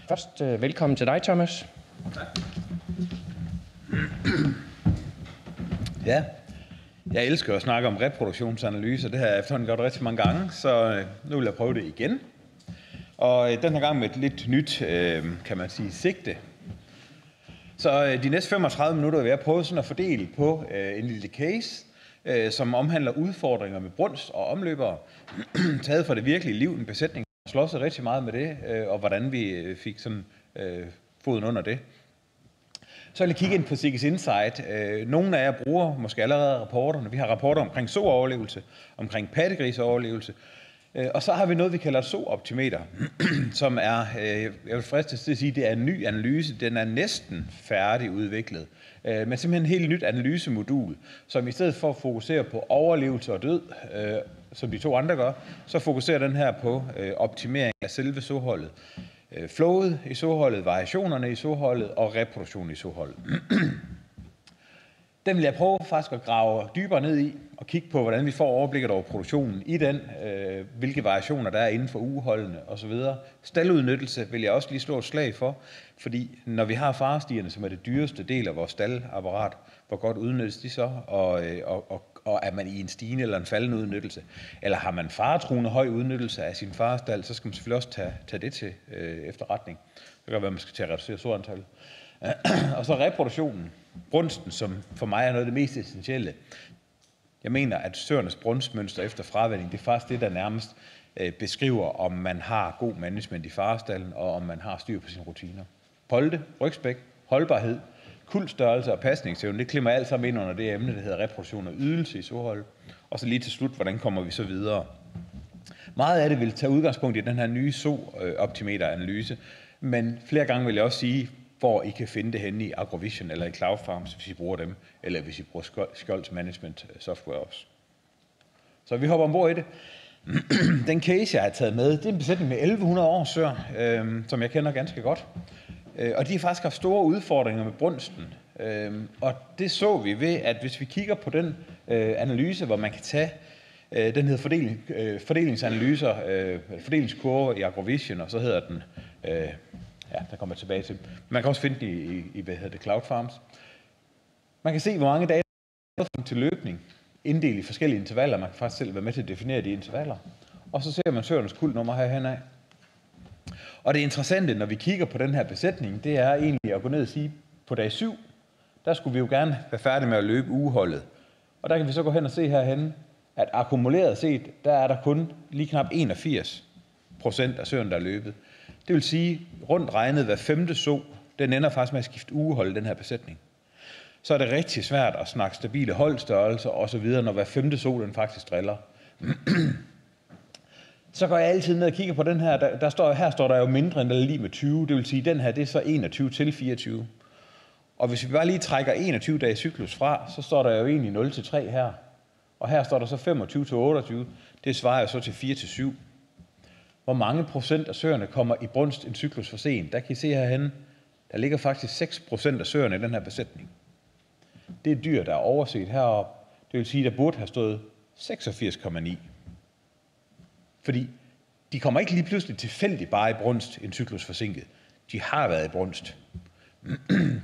Først velkommen til dig, Thomas. Tak. Ja, jeg elsker at snakke om reproduktionsanalyse. Det har jeg efterhånden gjort rigtig mange gange, så nu vil jeg prøve det igen. Og den her gang med et lidt nyt, kan man sige, sigte. Så de næste 35 minutter vil jeg prøve sådan at fordele på en lille case, som omhandler udfordringer med brunst og omløbere, taget fra det virkelige liv, en besætning, der slår sig rigtig meget med det, og hvordan vi fik sådan foden under det. Så vil jeg kigge ind på Sikkes Insight. Nogle af jer bruger måske allerede rapporterne. Vi har rapporter omkring sooverlevelse, omkring pattegrisoverlevelse, og så har vi noget, vi kalder et sooptimeter, som er, jeg vil fristes til at sige, det er en ny analyse. Den er næsten færdigudviklet, men simpelthen et helt nyt analysemodul, som i stedet for at fokusere på overlevelse og død, som de to andre gør, så fokuserer den her på optimering af selve soholdet. Flowet i soholdet, variationerne i soholdet og reproduktionen i soholdet. Den vil jeg prøve faktisk at grave dybere ned i og kigge på, hvordan vi får overblikket over produktionen i den, hvilke variationer der er inden for ugeholdene osv. Staldudnyttelse vil jeg også lige slå et slag for, fordi når vi har farestierne, som er det dyreste del af vores staldapparat, hvor godt udnyttes de så, og er man i en stigende eller en faldende udnyttelse, eller har man faretruende høj udnyttelse af sin farestald, så skal man selvfølgelig også tage det til efterretning. Det kan være, man skal til at reducere sorantallet. Og så reproduktionen, brunsten, som for mig er noget af det mest essentielle. Jeg mener, at søernes brunstmønster efter fravænning, det er faktisk det, der nærmest beskriver, om man har god management i farestallen, og om man har styr på sine rutiner. Polte, rygspæk, holdbarhed, kuldstørrelse og pasningsevne, det klimmer alt sammen ind under det emne, der hedder reproduktion og ydelse i sohold. Og så lige til slut, hvordan kommer vi så videre? Meget af det vil tage udgangspunkt i den her nye sooptimeter-analyse, men flere gange vil jeg også sige, hvor I kan finde det henne i Agrovision eller i Cloud Farms, hvis I bruger dem, eller hvis I bruger Skjolds Management Software også. Så vi hopper ombord i det. Den case, jeg har taget med, det er en besætning med 1100 årssøer, som jeg kender ganske godt. Og de har faktisk haft store udfordringer med brunsten. Og det så vi ved, at hvis vi kigger på den analyse, hvor man kan tage, den hedder fordelingsanalyser, fordelingskurver i Agrovision, og så hedder den, ja, der kommer jeg tilbage til. Man kan også finde den i hvad hedder det, Cloud Farms. Man kan se, hvor mange data til løbning, inddelt i forskellige intervaller. Man kan faktisk selv være med til at definere de intervaller. Og så ser man søernes kuldnummer herhen af. Og det interessante, når vi kigger på den her besætning, det er egentlig at gå ned og sige, på dag 7, der skulle vi jo gerne være færdige med at løbe ugeholdet. Og der kan vi så gå hen og se herhen, at akkumuleret set, der er der kun lige knap 81% af søerne, der er løbet. Det vil sige, rundt regnet hver 5. so, den ender faktisk med at skifte ugehold, den her besætning. Så er det rigtig svært at snakke stabile holdstørrelser osv., når hver 5. so, den faktisk driller. Så går jeg altid ned og kigger på den her. Her står der jo mindre end eller lige med 20. Det vil sige, den her, det er så 21 til 24. Og hvis vi bare lige trækker 21 dage cyklus fra, så står der jo egentlig 0 til 3 her. Og her står der så 25 til 28. Det svarer jo så til 4 til 7. Hvor mange procent af søerne kommer i brunst en cyklus for sent? Der kan I se herhenne, der ligger faktisk 6% af søerne i den her besætning. Det er dyr, der er overset heroppe. Det vil sige, der burde have stået 86,9. Fordi de kommer ikke lige pludselig tilfældigt bare i brunst en cyklus forsinket. De har været i brunst.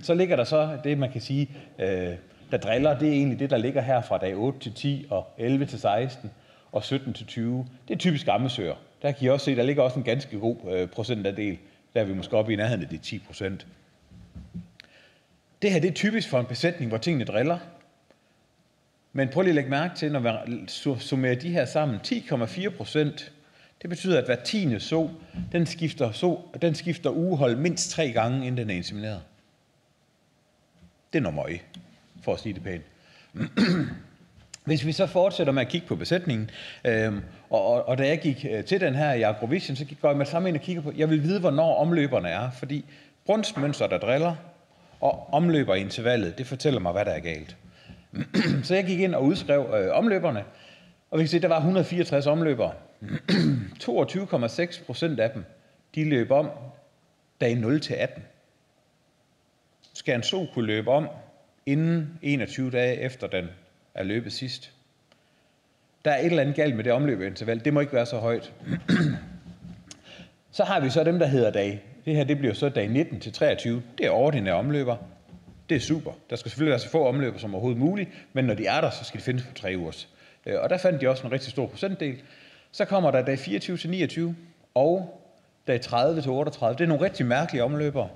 Så ligger der så det, man kan sige, der driller, det er egentlig det, der ligger her fra dag 8 til 10 og 11 til 16 og 17 til 20. Det er typisk ammesøer. Der kan I også se, der ligger også en ganske god procentandel. Der er vi måske oppe i nærheden af de 10%. Det her det er typisk for en besætning, hvor tingene driller. Men prøv lige at lægge mærke til, når vi summerer de her sammen, 10,4%, det betyder, at hver 10. so, den skifter ugehold mindst 3 gange, inden den er insemineret. Det er nummer 1, for at sige det pænt. Hvis vi så fortsætter med at kigge på besætningen, og da jeg gik til den her i Agrovision, så går jeg med sammen ind og kigger på, jeg vil vide, hvornår omløberne er, fordi brunstmønster, der driller, og omløber i intervallet, det fortæller mig, hvad der er galt. Så jeg gik ind og udskrev omløberne, og vi kan se, der var 164 omløbere. 22,6% af dem, de løb om dag 0 til 18. Skal en so kunne løbe om inden 21 dage efter den er løbet sidst? Der er et eller andet galt med det omløbeinterval. Det må ikke være så højt. Så har vi så dem, der hedder dag Det her det bliver så dag 19 til 23. Det er ordinære omløber. Det er super. Der skal selvfølgelig være så få omløber som overhovedet muligt, men når de er der, så skal de findes på 3 ugers. Og der fandt de også en rigtig stor procentdel. Så kommer der dag 24 til 29 og dag 30 til 38. Det er nogle rigtig mærkelige omløbere.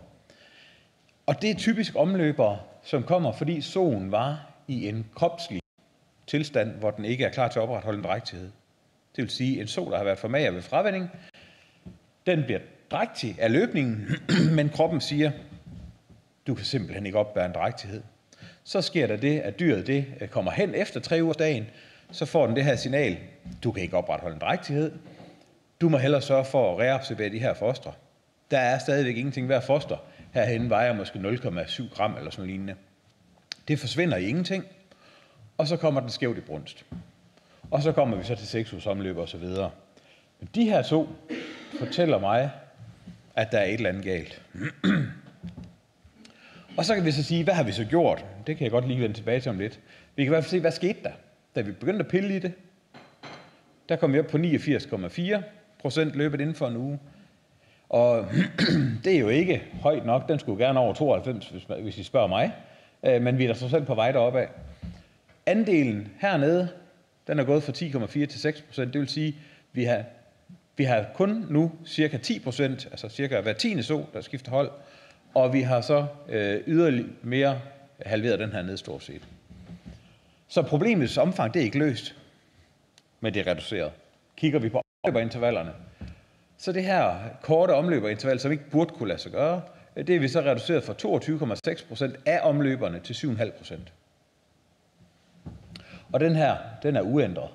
Og det er typisk omløbere, som kommer, fordi soen var i en kropslig tilstand, hvor den ikke er klar til at opretholde en drægtighed. Det vil sige, en so, der har været for mager ved fravænning, den bliver drægtig af løbningen, men kroppen siger, du kan simpelthen ikke opbære en drægtighed. Så sker der det, at dyret det kommer hen efter 3 ugers dagen, så får den det her signal, du kan ikke opretholde en drægtighed, du må hellere sørge for at reabsorbere de her fostre. Der er stadigvæk ingenting hver foster. Herhenne vejer måske 0,7 gram eller sådan lignende. Det forsvinder i ingenting, og så kommer den skævt i brunst. Og så kommer vi så til 6 ugers omløb og så videre. Men de her to fortæller mig, at der er et eller andet galt. Og så kan vi så sige, hvad har vi så gjort? Det kan jeg godt lige vende tilbage til om lidt. Vi kan i hvert fald se, hvad skete der, da vi begyndte at pille i det. Der kom vi op på 89,4% løbet inden for en uge. Og det er jo ikke højt nok. Den skulle gerne over 92, hvis I spørger mig. Men vi er da så selv på vej deroppe af. Andelen hernede, den er gået fra 10,4 til 6%. Det vil sige, vi har kun nu cirka 10%, altså cirka hver 10. so, der skifter hold. Og vi har så yderligere mere halveret den her ned stort set. Så problemets omfang, det er ikke løst, men det er reduceret. Kigger vi på omløberintervallerne, så det her korte omløberinterval, som ikke burde kunne lade sig gøre, det er vi så reduceret fra 22,6% af omløberne til 7,5%. Og den her, den er uændret.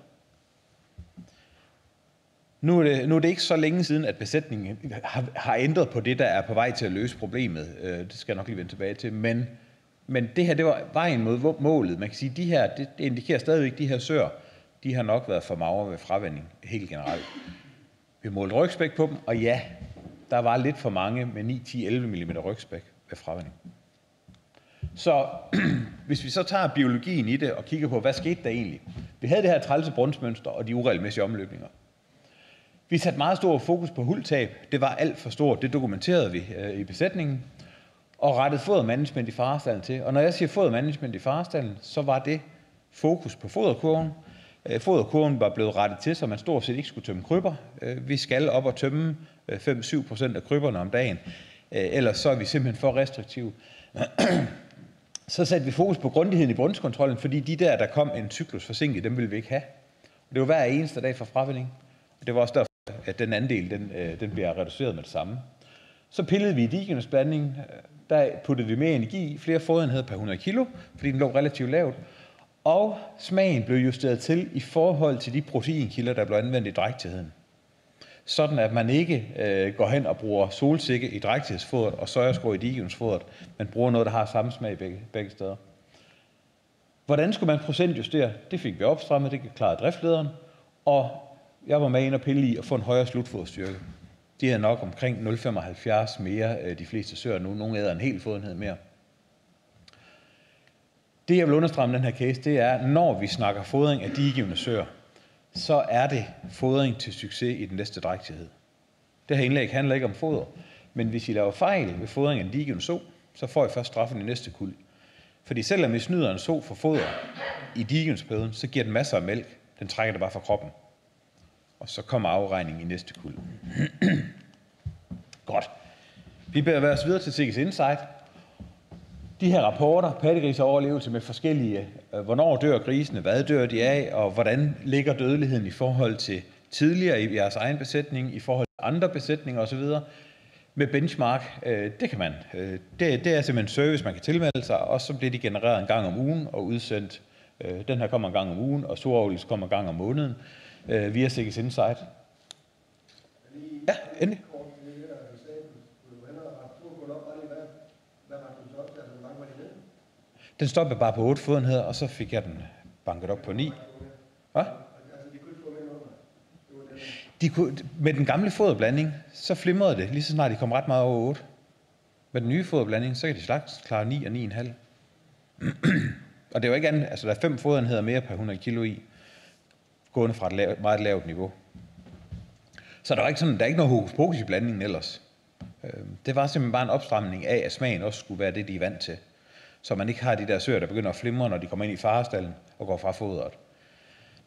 Nu er det ikke så længe siden, at besætningen har ændret på det, der er på vej til at løse problemet. Det skal jeg nok lige vende tilbage til. Men det her, det var vejen mod målet. Man kan sige, at de her, det indikerer stadigvæk, at de her søer, de har nok været for magre ved fravænning helt generelt. Vi målte rygspæk på dem, og ja, der var lidt for mange med 9, 10, 11 mm rygspæk ved fravænning. Så hvis vi så tager biologien i det og kigger på, hvad skete der egentlig? Vi havde det her trælse brunstmønster og de uregelmæssige omløbninger. Vi satte meget stor fokus på huldtab. Det var alt for stort. Det dokumenterede vi i besætningen. Og rettede fodermanagement i farestallen til. Og når jeg siger fodermanagement i farestallen, så var det fokus på foderkurven. Foderkurven var blevet rettet til, så man stort set ikke skulle tømme krybber. Vi skal op og tømme 5-7% af krybberne om dagen. Ellers så er vi simpelthen for restriktive. Så satte vi fokus på grundigheden i brunstkontrollen, fordi de der kom en cyklus forsinket, dem ville vi ikke have. Og det var hver eneste dag for fravænning. Det var også derfor, at den andel, den bliver reduceret med det samme. Så pillede vi i digenosblandingen. Der puttede vi mere energi i, flere foderenheder per 100 kilo, fordi den lå relativt lavt. Og smagen blev justeret til i forhold til de proteinkilder, der blev anvendt i drægtigheden. Sådan at man ikke går hen og bruger solsikke i drægtighedsfodret og sojaskår i digenosfodret, men bruger noget, der har samme smag begge steder. Hvordan skulle man procentjustere? Det fik vi opstrammet, det klarede driftlederen, og jeg var med ind og pille i at få en højere slutfoderstyrke. De er nok omkring 0,75 mere de fleste søer nu. Nogle æder en hel fodenhed mere. Det, jeg vil understrege med den her case, det er, når vi snakker fodring af digegivende søer, så er det fodring til succes i den næste drægtighed. Det her indlæg handler ikke om foder, men hvis I laver fejl ved fodring af en digegivende so, så får I først straffen i næste kuld. Fordi selvom vi snyder en so for foder i digegivelsesperioden, så giver den masser af mælk. Den trækker det bare fra kroppen. Og så kommer afregningen i næste kuld. Godt. Vi bevæger os videre til Sikkes Insight. De her rapporter, pattegriser overlevelse med forskellige, hvornår dør grisene, hvad dør de af, og hvordan ligger dødeligheden i forhold til tidligere i jeres egen besætning, i forhold til andre besætninger osv. Med benchmark, det kan man. Det er simpelthen en service, man kan tilmelde sig, og så bliver de genereret en gang om ugen og udsendt. Den her kommer en gang om ugen, og storavlelse kommer en gang om måneden via Sikkes Insight. Ja, endelig. Den stoppede bare på 8 fodenheder, og så fik jeg den banket op på 9. Hvad? Med den gamle foderblanding, så flimrede det, lige så snart de kom ret meget over 8. Med den nye foderblanding, så kan de slags klare 9 og 9,5. Og det er jo ikke andet, altså der er 5 fodenheder mere per 100 kilo i, gående fra et meget lavt niveau. Så der er ikke noget hokus pokus i blandingen ellers. Det var simpelthen bare en opstramning af, at smagen også skulle være det, de er vant til. Så man ikke har de der søer, der begynder at flimre, når de kommer ind i farestallen og går fra fodret.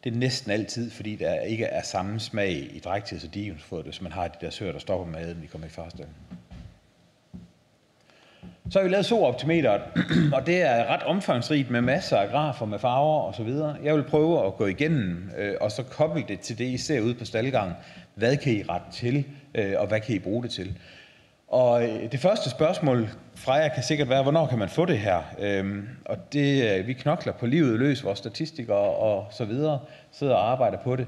Det er næsten altid, fordi der ikke er samme smag i drægtigheds- og diegensfodret, hvis man har de der søer, der stopper maden, når de kommer i farestallen. Så har vi lavet zooptimeteret, og det er ret omfangsrigt med masser af grafer med farver og så videre. Jeg vil prøve at gå igennem og så koble det til det, I ser ude på staldgangen. Hvad kan I rette til, og hvad kan I bruge det til? Og det første spørgsmål fra jer kan sikkert være, hvornår kan man få det her? Og det, vi knokler på livet løs, vores statistikere og så videre, sidder og arbejder på det.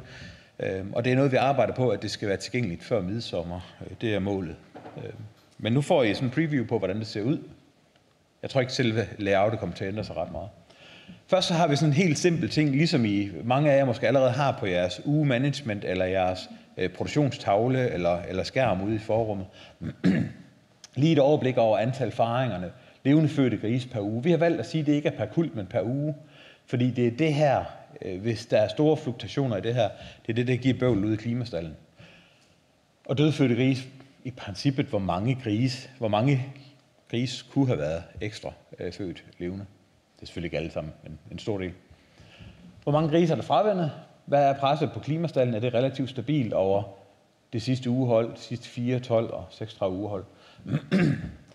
Og det er noget, vi arbejder på, at det skal være tilgængeligt før midsommer. Det er målet. Men nu får I sådan en preview på, hvordan det ser ud. Jeg tror ikke, selve layoutet kommer til at ændre sig ret meget. Først så har vi sådan en helt simpel ting, ligesom I mange af jer måske allerede har på jeres ugemanagement eller jeres produktionstavle eller skærm ude i forrummet. Lige et overblik over antal faringerne, levende fødte grise per uge. Vi har valgt at sige, at det ikke er per kult, men per uge. Fordi det er det her, hvis der er store fluktuationer i det her, det er det, der giver bøvl ude i klimastallen. Og dødfødte grise, i princippet, hvor mange grise kunne have været ekstra født levende. Det er selvfølgelig ikke alle sammen, men en stor del. Hvor mange grise er der fravandet? Hvad er presset på klimastallen? Er det relativt stabilt over det sidste ugehold, de sidste 4, 12 og 36 ugehold?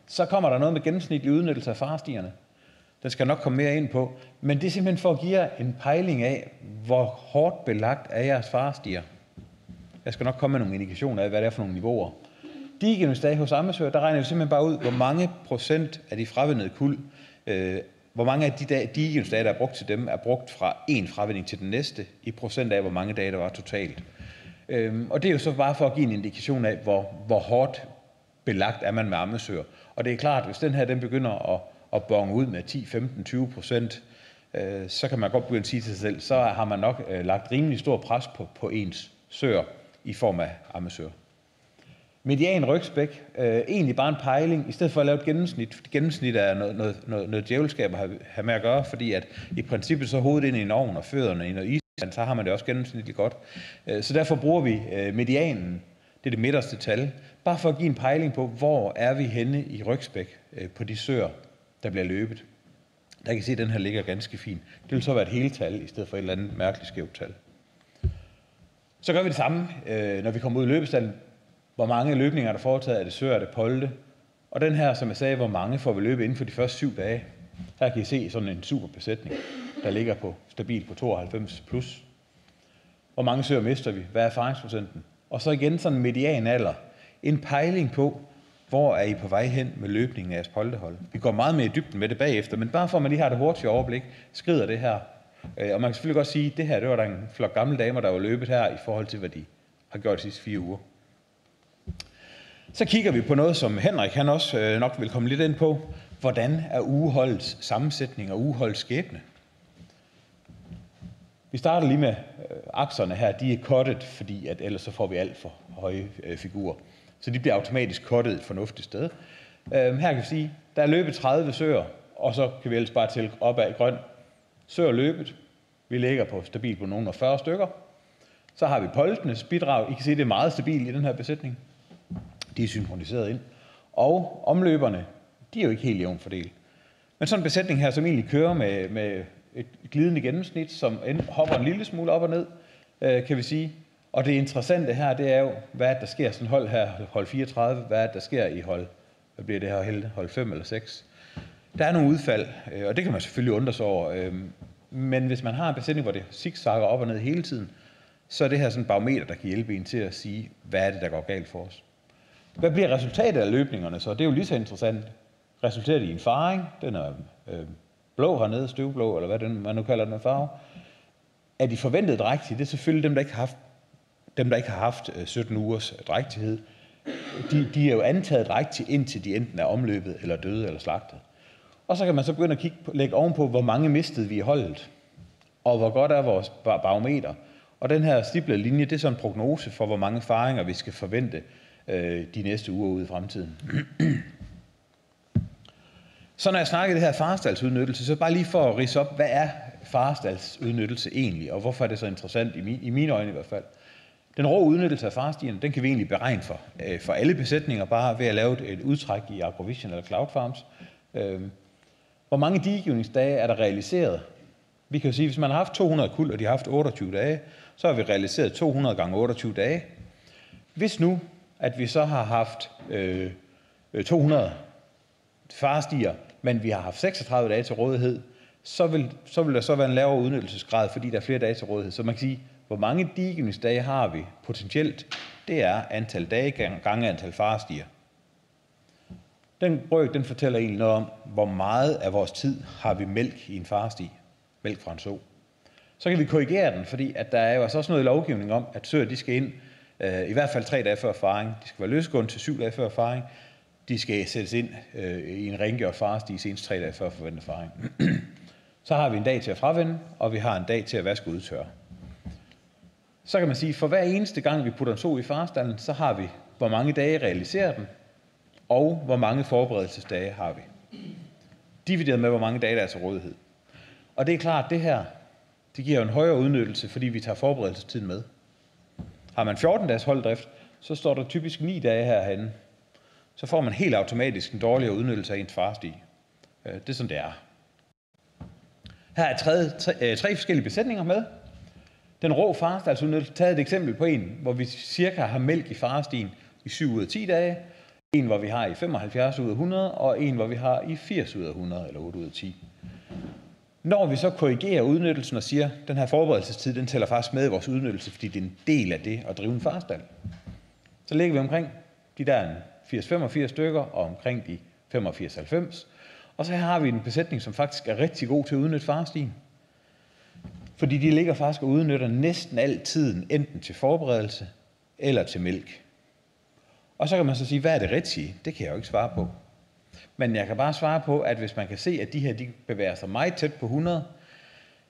Så kommer der noget med gennemsnitlig udnyttelse af farestierne. Den skal nok komme mere ind på. Men det er simpelthen for at give jer en pejling af, hvor hårdt belagt er jeres farestier. Jeg skal nok komme med nogle indikationer af, hvad det er for nogle niveauer. Diegensdage hos ammesøer, der regner vi simpelthen bare ud, hvor mange procent af de fravindede kuld, hvor mange af de diegensdage, der er brugt til dem, er brugt fra en fravinding til den næste, i procent af, hvor mange dage der var totalt. Og det er jo så bare for at give en indikation af, hvor hårdt belagt er man med ammesøer. Og det er klart, hvis den her den begynder at bonge ud med 10, 15, 20%, så kan man godt begynde at sige til sig selv, så har man nok lagt rimelig stor pres på ens søer i form af ammesøer. Median rygspæk, egentlig bare en pejling, i stedet for at lave et gennemsnit. Gennemsnit er noget djævelskab at have med at gøre, fordi at i princippet så hovedet ind i en ovn og fødderne i noget isvand, så har man det også gennemsnitligt godt. Så derfor bruger vi medianen, det er det midterste tal, bare for at give en pejling på, hvor er vi henne i rygspæk på de søer, der bliver løbet. Der kan I se, at den her ligger ganske fint. Det vil så være et heltal, i stedet for et eller andet mærkeligt skævt tal. Så gør vi det samme, når vi kommer ud i løbestallen. Hvor mange løbninger er der foretaget? Er det søer? Er det polde? Og den her, som jeg sagde, hvor mange får vi løbet inden for de første 7 dage? Her kan I se sådan en super besætning, der ligger på stabilt på 92 plus. Hvor mange søer mister vi? Hvad er erfaringsprocenten? Og så igen sådan en median alder. En pejling på, hvor er I på vej hen med løbningen af jeres poldehold. Vi går meget mere i dybden med det bagefter, men bare for at man lige har det hurtige overblik, skrider det her. Og man kan selvfølgelig godt sige, at det her, det var der en flok gamle damer, der var løbet her i forhold til, hvad de har gjort de sidste 4 uger. Så kigger vi på noget, som Henrik han også nok vil komme lidt ind på. Hvordan er ugeholdets sammensætning og ugeholdets skæbne? Vi starter lige med akserne her. De er cuttet, fordi at ellers så får vi alt for høje figurer. Så de bliver automatisk cuttet et fornuftigt sted. Her kan vi sige, der er løbet 30 søer, og så kan vi ellers bare tælle op ad grøn. Søer løbet. Vi ligger på stabilt på nogle af 40 stykker. Så har vi poldenes bidrag. I kan se, det er meget stabilt i den her besætning. De er synkroniseret ind. Og omløberne, de er jo ikke helt jævnt fordelt. Men sådan en besætning her, som egentlig kører med et glidende gennemsnit, som hopper en lille smule op og ned, kan vi sige. Og det interessante her, det er jo, hvad der sker sådan hold her, hold 34, hvad der sker i hold, hvad bliver det her hold 5 eller 6. Der er nogle udfald, og det kan man selvfølgelig undre sig over. Men hvis man har en besætning, hvor det zigzagger op og ned hele tiden, så er det her sådan en barometer, der kan hjælpe en til at sige, hvad er det, der går galt for os. Hvad bliver resultatet af løbningerne så? Det er jo lige så interessant. Resultatet i en faring, den er blå hernede, støvblå, eller hvad man nu kalder den farve. Er de forventede drægtige? Det er selvfølgelig dem, der ikke har haft 17 ugers drægtighed. De er jo antaget drægtige, indtil de enten er omløbet, eller døde, eller slagtet. Og så kan man så begynde at lægge ovenpå, hvor mange mistede vi i holdet, og hvor godt er vores barometer. Og den her stiplede linje, det er sådan en prognose for, hvor mange faringer vi skal forvente de næste uger ude i fremtiden. Så når jeg snakker det her farestaldsudnyttelse, så bare lige for at ridse op, hvad er farestaldsudnyttelse egentlig, og hvorfor er det så interessant, i mine øjne i hvert fald. Den rå udnyttelse af farstierne, den kan vi egentlig beregne for alle besætninger, bare ved at lave et udtræk i Agrovision eller Cloud Farms. Hvor mange diegivningsdage er der realiseret? Vi kan jo sige, at hvis man har haft 200 kuld, og de har haft 28 dage, så har vi realiseret 200 gange 28 dage. Hvis nu, at vi så har haft 200 farstier, men vi har haft 36 dage til rådighed, så vil der så være en lavere udnyttelsesgrad, fordi der er flere dage til rådighed. Så man kan sige, hvor mange diegivningsdage har vi potentielt? Det er antal dage gange antal farstier. Den brøk, den fortæller egentlig noget om, hvor meget af vores tid har vi mælk i en farsti, mælk fra en so. Så kan vi korrigere den, fordi at der er jo også noget i lovgivning om, at søer de skal ind i hvert fald 3 dage før faring. De skal være løsgående til 7 dage før faring. De skal sættes ind i en rengjort farsti senest 3 dage før forventet faring. Så har vi en dag til at fravende, og vi har en dag til at vaske og udtørre. Så kan man sige, at for hver eneste gang vi putter en so i farestallen, så har vi, hvor mange dage realiserer den, og hvor mange forberedelsesdage har vi. Divideret med, hvor mange dage der er til rådighed. Og det er klart, at det her, det giver jo en højere udnyttelse, fordi vi tager forberedelsestiden med. Har man 14 dages holddrift, så står der typisk 9 dage herhenne. Så får man helt automatisk en dårligere udnyttelse af ens farsti. Det er sådan, det er. Her er tre forskellige besætninger med. Den rå farestaldudnyttelse, taget et eksempel på en, hvor vi cirka har mælk i farestien i 7 ud af 10 dage, en, hvor vi har i 75 ud af 100, og en, hvor vi har i 80 ud af 100, eller 8 ud af 10. Når vi så korrigerer udnyttelsen og siger, at den her forberedelsestid, den tæller faktisk med i vores udnyttelse, fordi det er en del af det at drive en farestald, så ligger vi omkring de der 80-85 stykker, og omkring de 85-90. Og så her har vi en besætning, som faktisk er rigtig god til at udnytte farestien. Fordi de ligger faktisk og udnytter næsten al tiden, enten til forberedelse eller til mælk. Og så kan man så sige, hvad er det rigtige? Det kan jeg jo ikke svare på. Men jeg kan bare svare på, at hvis man kan se, at de her de bevæger sig meget tæt på 100,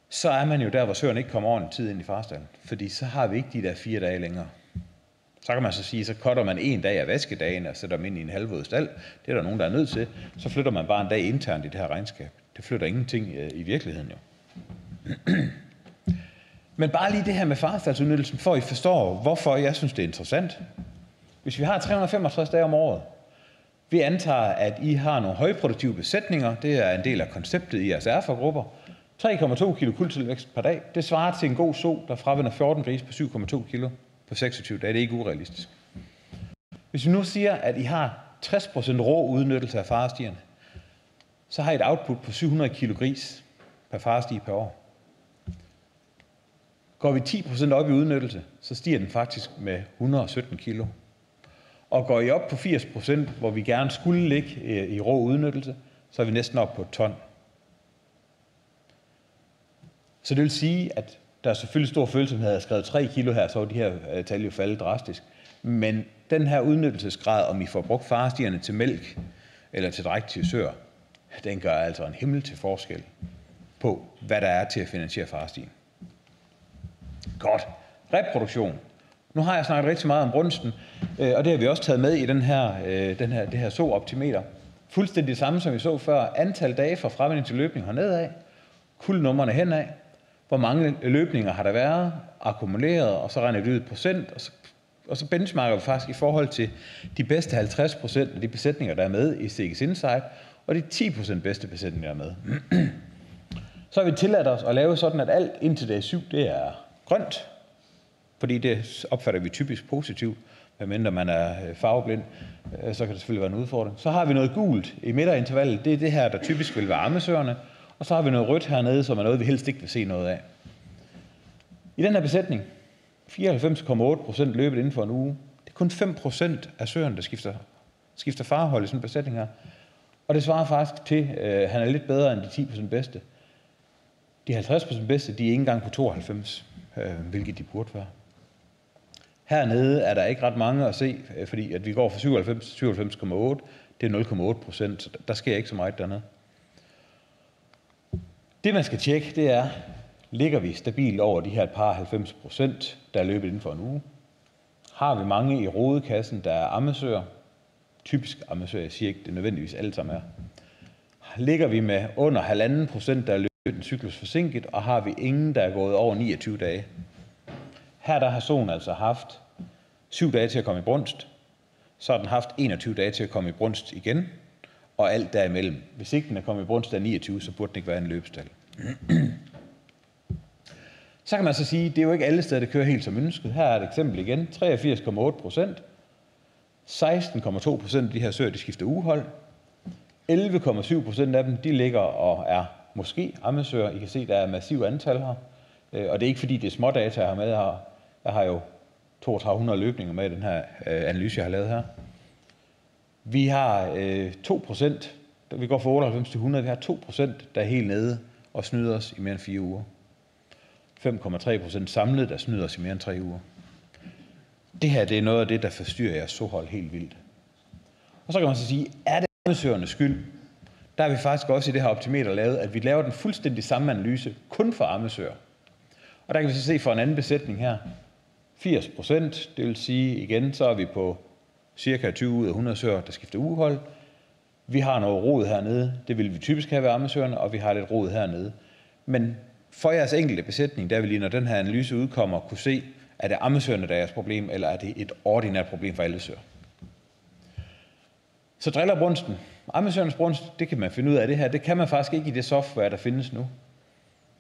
så er man jo der, hvor søerne ikke kommer ordentlig tid ind i farestallen. Fordi så har vi ikke de der 4 dage længere. Så kan man så sige, så cutter man 1 dag af vaskedagen og sætter dem ind i en halvvåd stald. Det er der nogen, der er nødt til. Så flytter man bare en dag internt i det her regnskab. Det flytter ingenting i virkeligheden jo. Men bare lige det her med farestaldsudnyttelsen, for I forstår, hvorfor jeg synes, det er interessant. Hvis vi har 365 dage om året, vi antager, at I har nogle højproduktive besætninger, det er en del af konceptet i jeres erfagrupper, 3,2 kilo kuldtilvækst per dag, det svarer til en god so, der fravender 14 grise på 7,2 kilo på 26 dage. Det er ikke urealistisk. Hvis vi nu siger, at I har 60% rå udnyttelse af farestierne, så har I et output på 700 kilo gris per farestige per år. Går vi 10% op i udnyttelse, så stiger den faktisk med 117 kilo. Og går I op på 80%, hvor vi gerne skulle ligge i rå udnyttelse, så er vi næsten op på et ton. Så det vil sige, at der er selvfølgelig stor følsomhed. Havde jeg skrevet 3 kilo her, så var de her tal jo faldet drastisk. Men den her udnyttelsesgrad, om I får brugt farestierne til mælk eller til drægt til søer, den gør altså en himmel til forskel på, hvad der er til at finansiere farestien. Godt. Reproduktion. Nu har jeg snakket rigtig meget om brunsten, og det har vi også taget med i det her so-optimeter. Fuldstændig det samme, som vi så før. Antal dage fra fravending til løbning hernedad, kuldnumrene henad, hvor mange løbninger har der været, akkumuleret, og så regner vi ud et procent, og så benchmarker vi faktisk i forhold til de bedste 50% af de besætninger, der er med i CGS Insight, og de 10% bedste besætninger, der er med. Så har vi tilladt os at lave sådan, at alt indtil dag 7, det er grønt, fordi det opfatter vi typisk positivt, medmindre man er farveblind, så kan det selvfølgelig være en udfordring. Så har vi noget gult i midterintervallet, det er det her, der typisk vil være ammesøerne, og så har vi noget rødt hernede, som er noget, vi helst ikke vil se noget af. I den her besætning, 94,8% løbet inden for en uge. Det er kun 5% af søerne, der skifter farhold i sådan en besætning her. Og det svarer faktisk til, at han er lidt bedre end de 10% bedste. De 50% bedste, de er ikke engang på 92, hvilket de burde være. Hernede er der ikke ret mange at se, fordi at vi går fra 97 til 97,8. Det er 0,8%, så der sker ikke så meget dernede. Det man skal tjekke, det er, ligger vi stabilt over de her et par 90%, der er løbet inden for en uge? Har vi mange i rodekassen, der er ammesøer? Typisk ammesøer, jeg siger ikke, det nødvendigvis alle sammen er. Ligger vi med under 1,5%, der er løbet en cyklus forsinket, og har vi ingen, der er gået over 29 dage? Her der har soen altså haft 7 dage til at komme i brunst, så har den haft 21 dage til at komme i brunst igen, og alt derimellem. Hvis ikke den er kommet i brunst af 29, så burde den ikke være en løbestald. Så kan man så sige, at det er jo ikke alle steder, det kører helt som ønsket. Her er et eksempel igen. 83,8%. 16,2% af de her søer, de skifter ugehold. 11,7% af dem, de ligger og er måske ammesøer. I kan se, der er massiv antal her. Og det er ikke fordi, det er små data, jeg har med her. Jeg har jo 3200 løbninger med i den her analyse, jeg har lavet her. Vi har 2%, vi går fra 98 til 100, vi har 2%, der er helt nede og snyder os i mere end 4 uger. 5,3% samlet, der snyder os i mere end 3 uger. Det her, det er noget af det, der forstyrrer jeres sohold helt vildt. Og så kan man så sige, er det ammesøernes skyld? Der har vi faktisk også i det her optimeter lavet, at vi laver den fuldstændig samme analyse, kun for ammesøer. Og der kan vi så se for en anden besætning her, 80%, det vil sige igen, så er vi på cirka 20 ud af 100 søer, der skifter ugehold. Vi har noget rod hernede, det vil vi typisk have ved ammesøerne, og vi har lidt rod hernede. Men for jeres enkelte besætning, der vil I, når den her analyse udkommer, kunne se, er det ammesøerne, der er jeres problem, eller er det et ordinært problem for alle søer. Så driller brunsten. Ammesøernes brunst, det kan man finde ud af det her. Det kan man faktisk ikke i det software, der findes nu.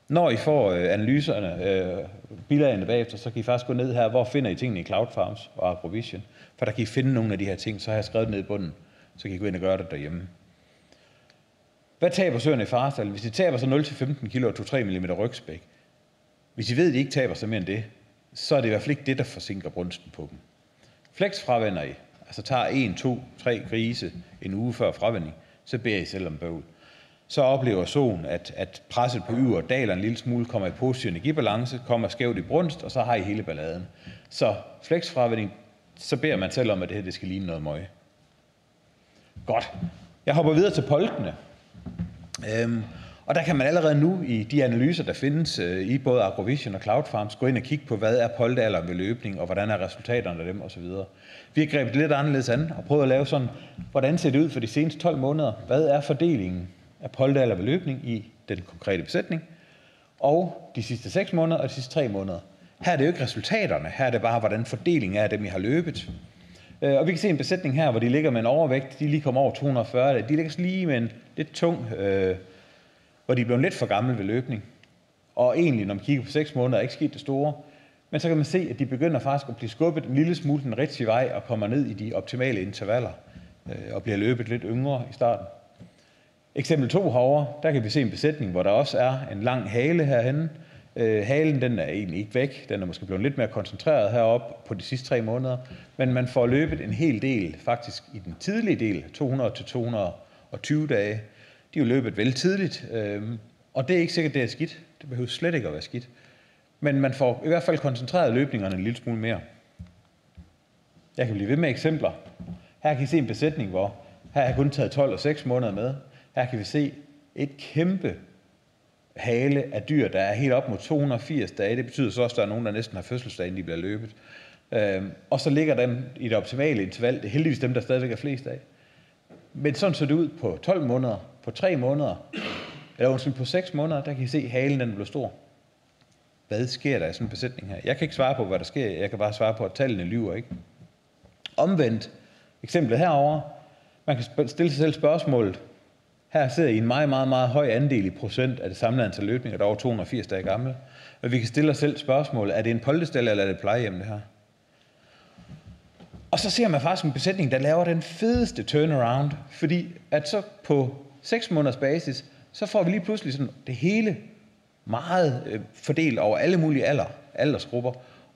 Når I får analyserne, bilagene bagefter, så kan I faktisk gå ned her, hvor finder I tingene i Cloud Farms og Agrovision. For der kan I finde nogle af de her ting, så har jeg skrevet ned i bunden, så kan I gå ind og gøre det derhjemme. Hvad taber søerne i farestallen? Hvis de taber så 0-15 kg og 2-3 mm rygspæk, hvis I ved, at de ikke taber sig mere end det, så er det i hvert fald ikke det, der forsinker brunsten på dem. Flex fravender I, altså tager 1, 2, 3 grise en uge før fravending, så beder I selv om bøvl. Så oplever soen, at presset på yver daler en lille smule, kommer i positiv energibalance, kommer skævt i brunst, og så har I hele balladen. Så flex fravending, så beder man selv om, at det her det skal ligne noget møg. Godt. Jeg hopper videre til poltene. Og der kan man allerede nu i de analyser, der findes i både Agrovision og Cloud Farms, gå ind og kigge på, hvad er poltealderen ved løbning, og hvordan er resultaterne af dem osv. Vi har grebet lidt anderledes an og prøvet at lave sådan, hvordan ser det ud for de seneste 12 måneder? Hvad er fordelingen af poltealder ved løbning i den konkrete besætning? Og de sidste 6 måneder og de sidste 3 måneder. Her er det jo ikke resultaterne, her er det bare, hvordan fordelingen er af dem, I har løbet. Og vi kan se en besætning her, hvor de ligger med en overvægt, de lige kommer over 240, de ligger lige med en lidt tung, hvor de er blevet lidt for gamle ved løbning. Og egentlig, når man kigger på 6 måneder, er ikke sket det store. Men så kan man se, at de begynder faktisk at blive skubbet en lille smule den rigtige vej, og kommer ned i de optimale intervaller, og bliver løbet lidt yngre i starten. Eksempel 2 herovre, der kan vi se en besætning, hvor der også er en lang hale herhenne. Halen, den er egentlig ikke væk, den er måske blevet lidt mere koncentreret heroppe på de sidste 3 måneder, men man får løbet en hel del, faktisk i den tidlige del, 200-220 dage. De er jo løbet vel tidligt, og det er ikke sikkert, det er skidt. Det behøver slet ikke at være skidt. Men man får i hvert fald koncentreret løbningerne en lille smule mere. Jeg kan blive ved med eksempler. Her kan I se en besætning, hvor her har jeg kun taget 12 og 6 måneder med. Her kan vi se et kæmpe hale af dyr, der er helt op mod 280 dage. Det betyder så også, at der er nogen, der næsten har fødselsdag, inden de bliver løbet. Og så ligger dem i det optimale interval. Det er heldigvis dem, der stadigvæk er flest af. Men sådan så det ud på 12 måneder, på 3 måneder, eller undskyld, på 6 måneder, der kan I se, at halen den bliver stor. Hvad sker der i sådan en besætning her? Jeg kan ikke svare på, hvad der sker. Jeg kan bare svare på, at tallene lyver ikke. Omvendt, eksemplet herover, man kan stille sig selv spørgsmålet. Her sidder I en meget, meget, meget høj andel i procent af det samlede antal løbninger, der er over 280 dage gamle. Og vi kan stille os selv spørgsmålet, er det en poltestald, eller er det et plejehjem, det her? Og så ser man faktisk en besætning, der laver den fedeste turnaround, fordi at så på 6 måneders basis, så får vi lige pludselig sådan det hele meget fordelt over alle mulige aldersgrupper.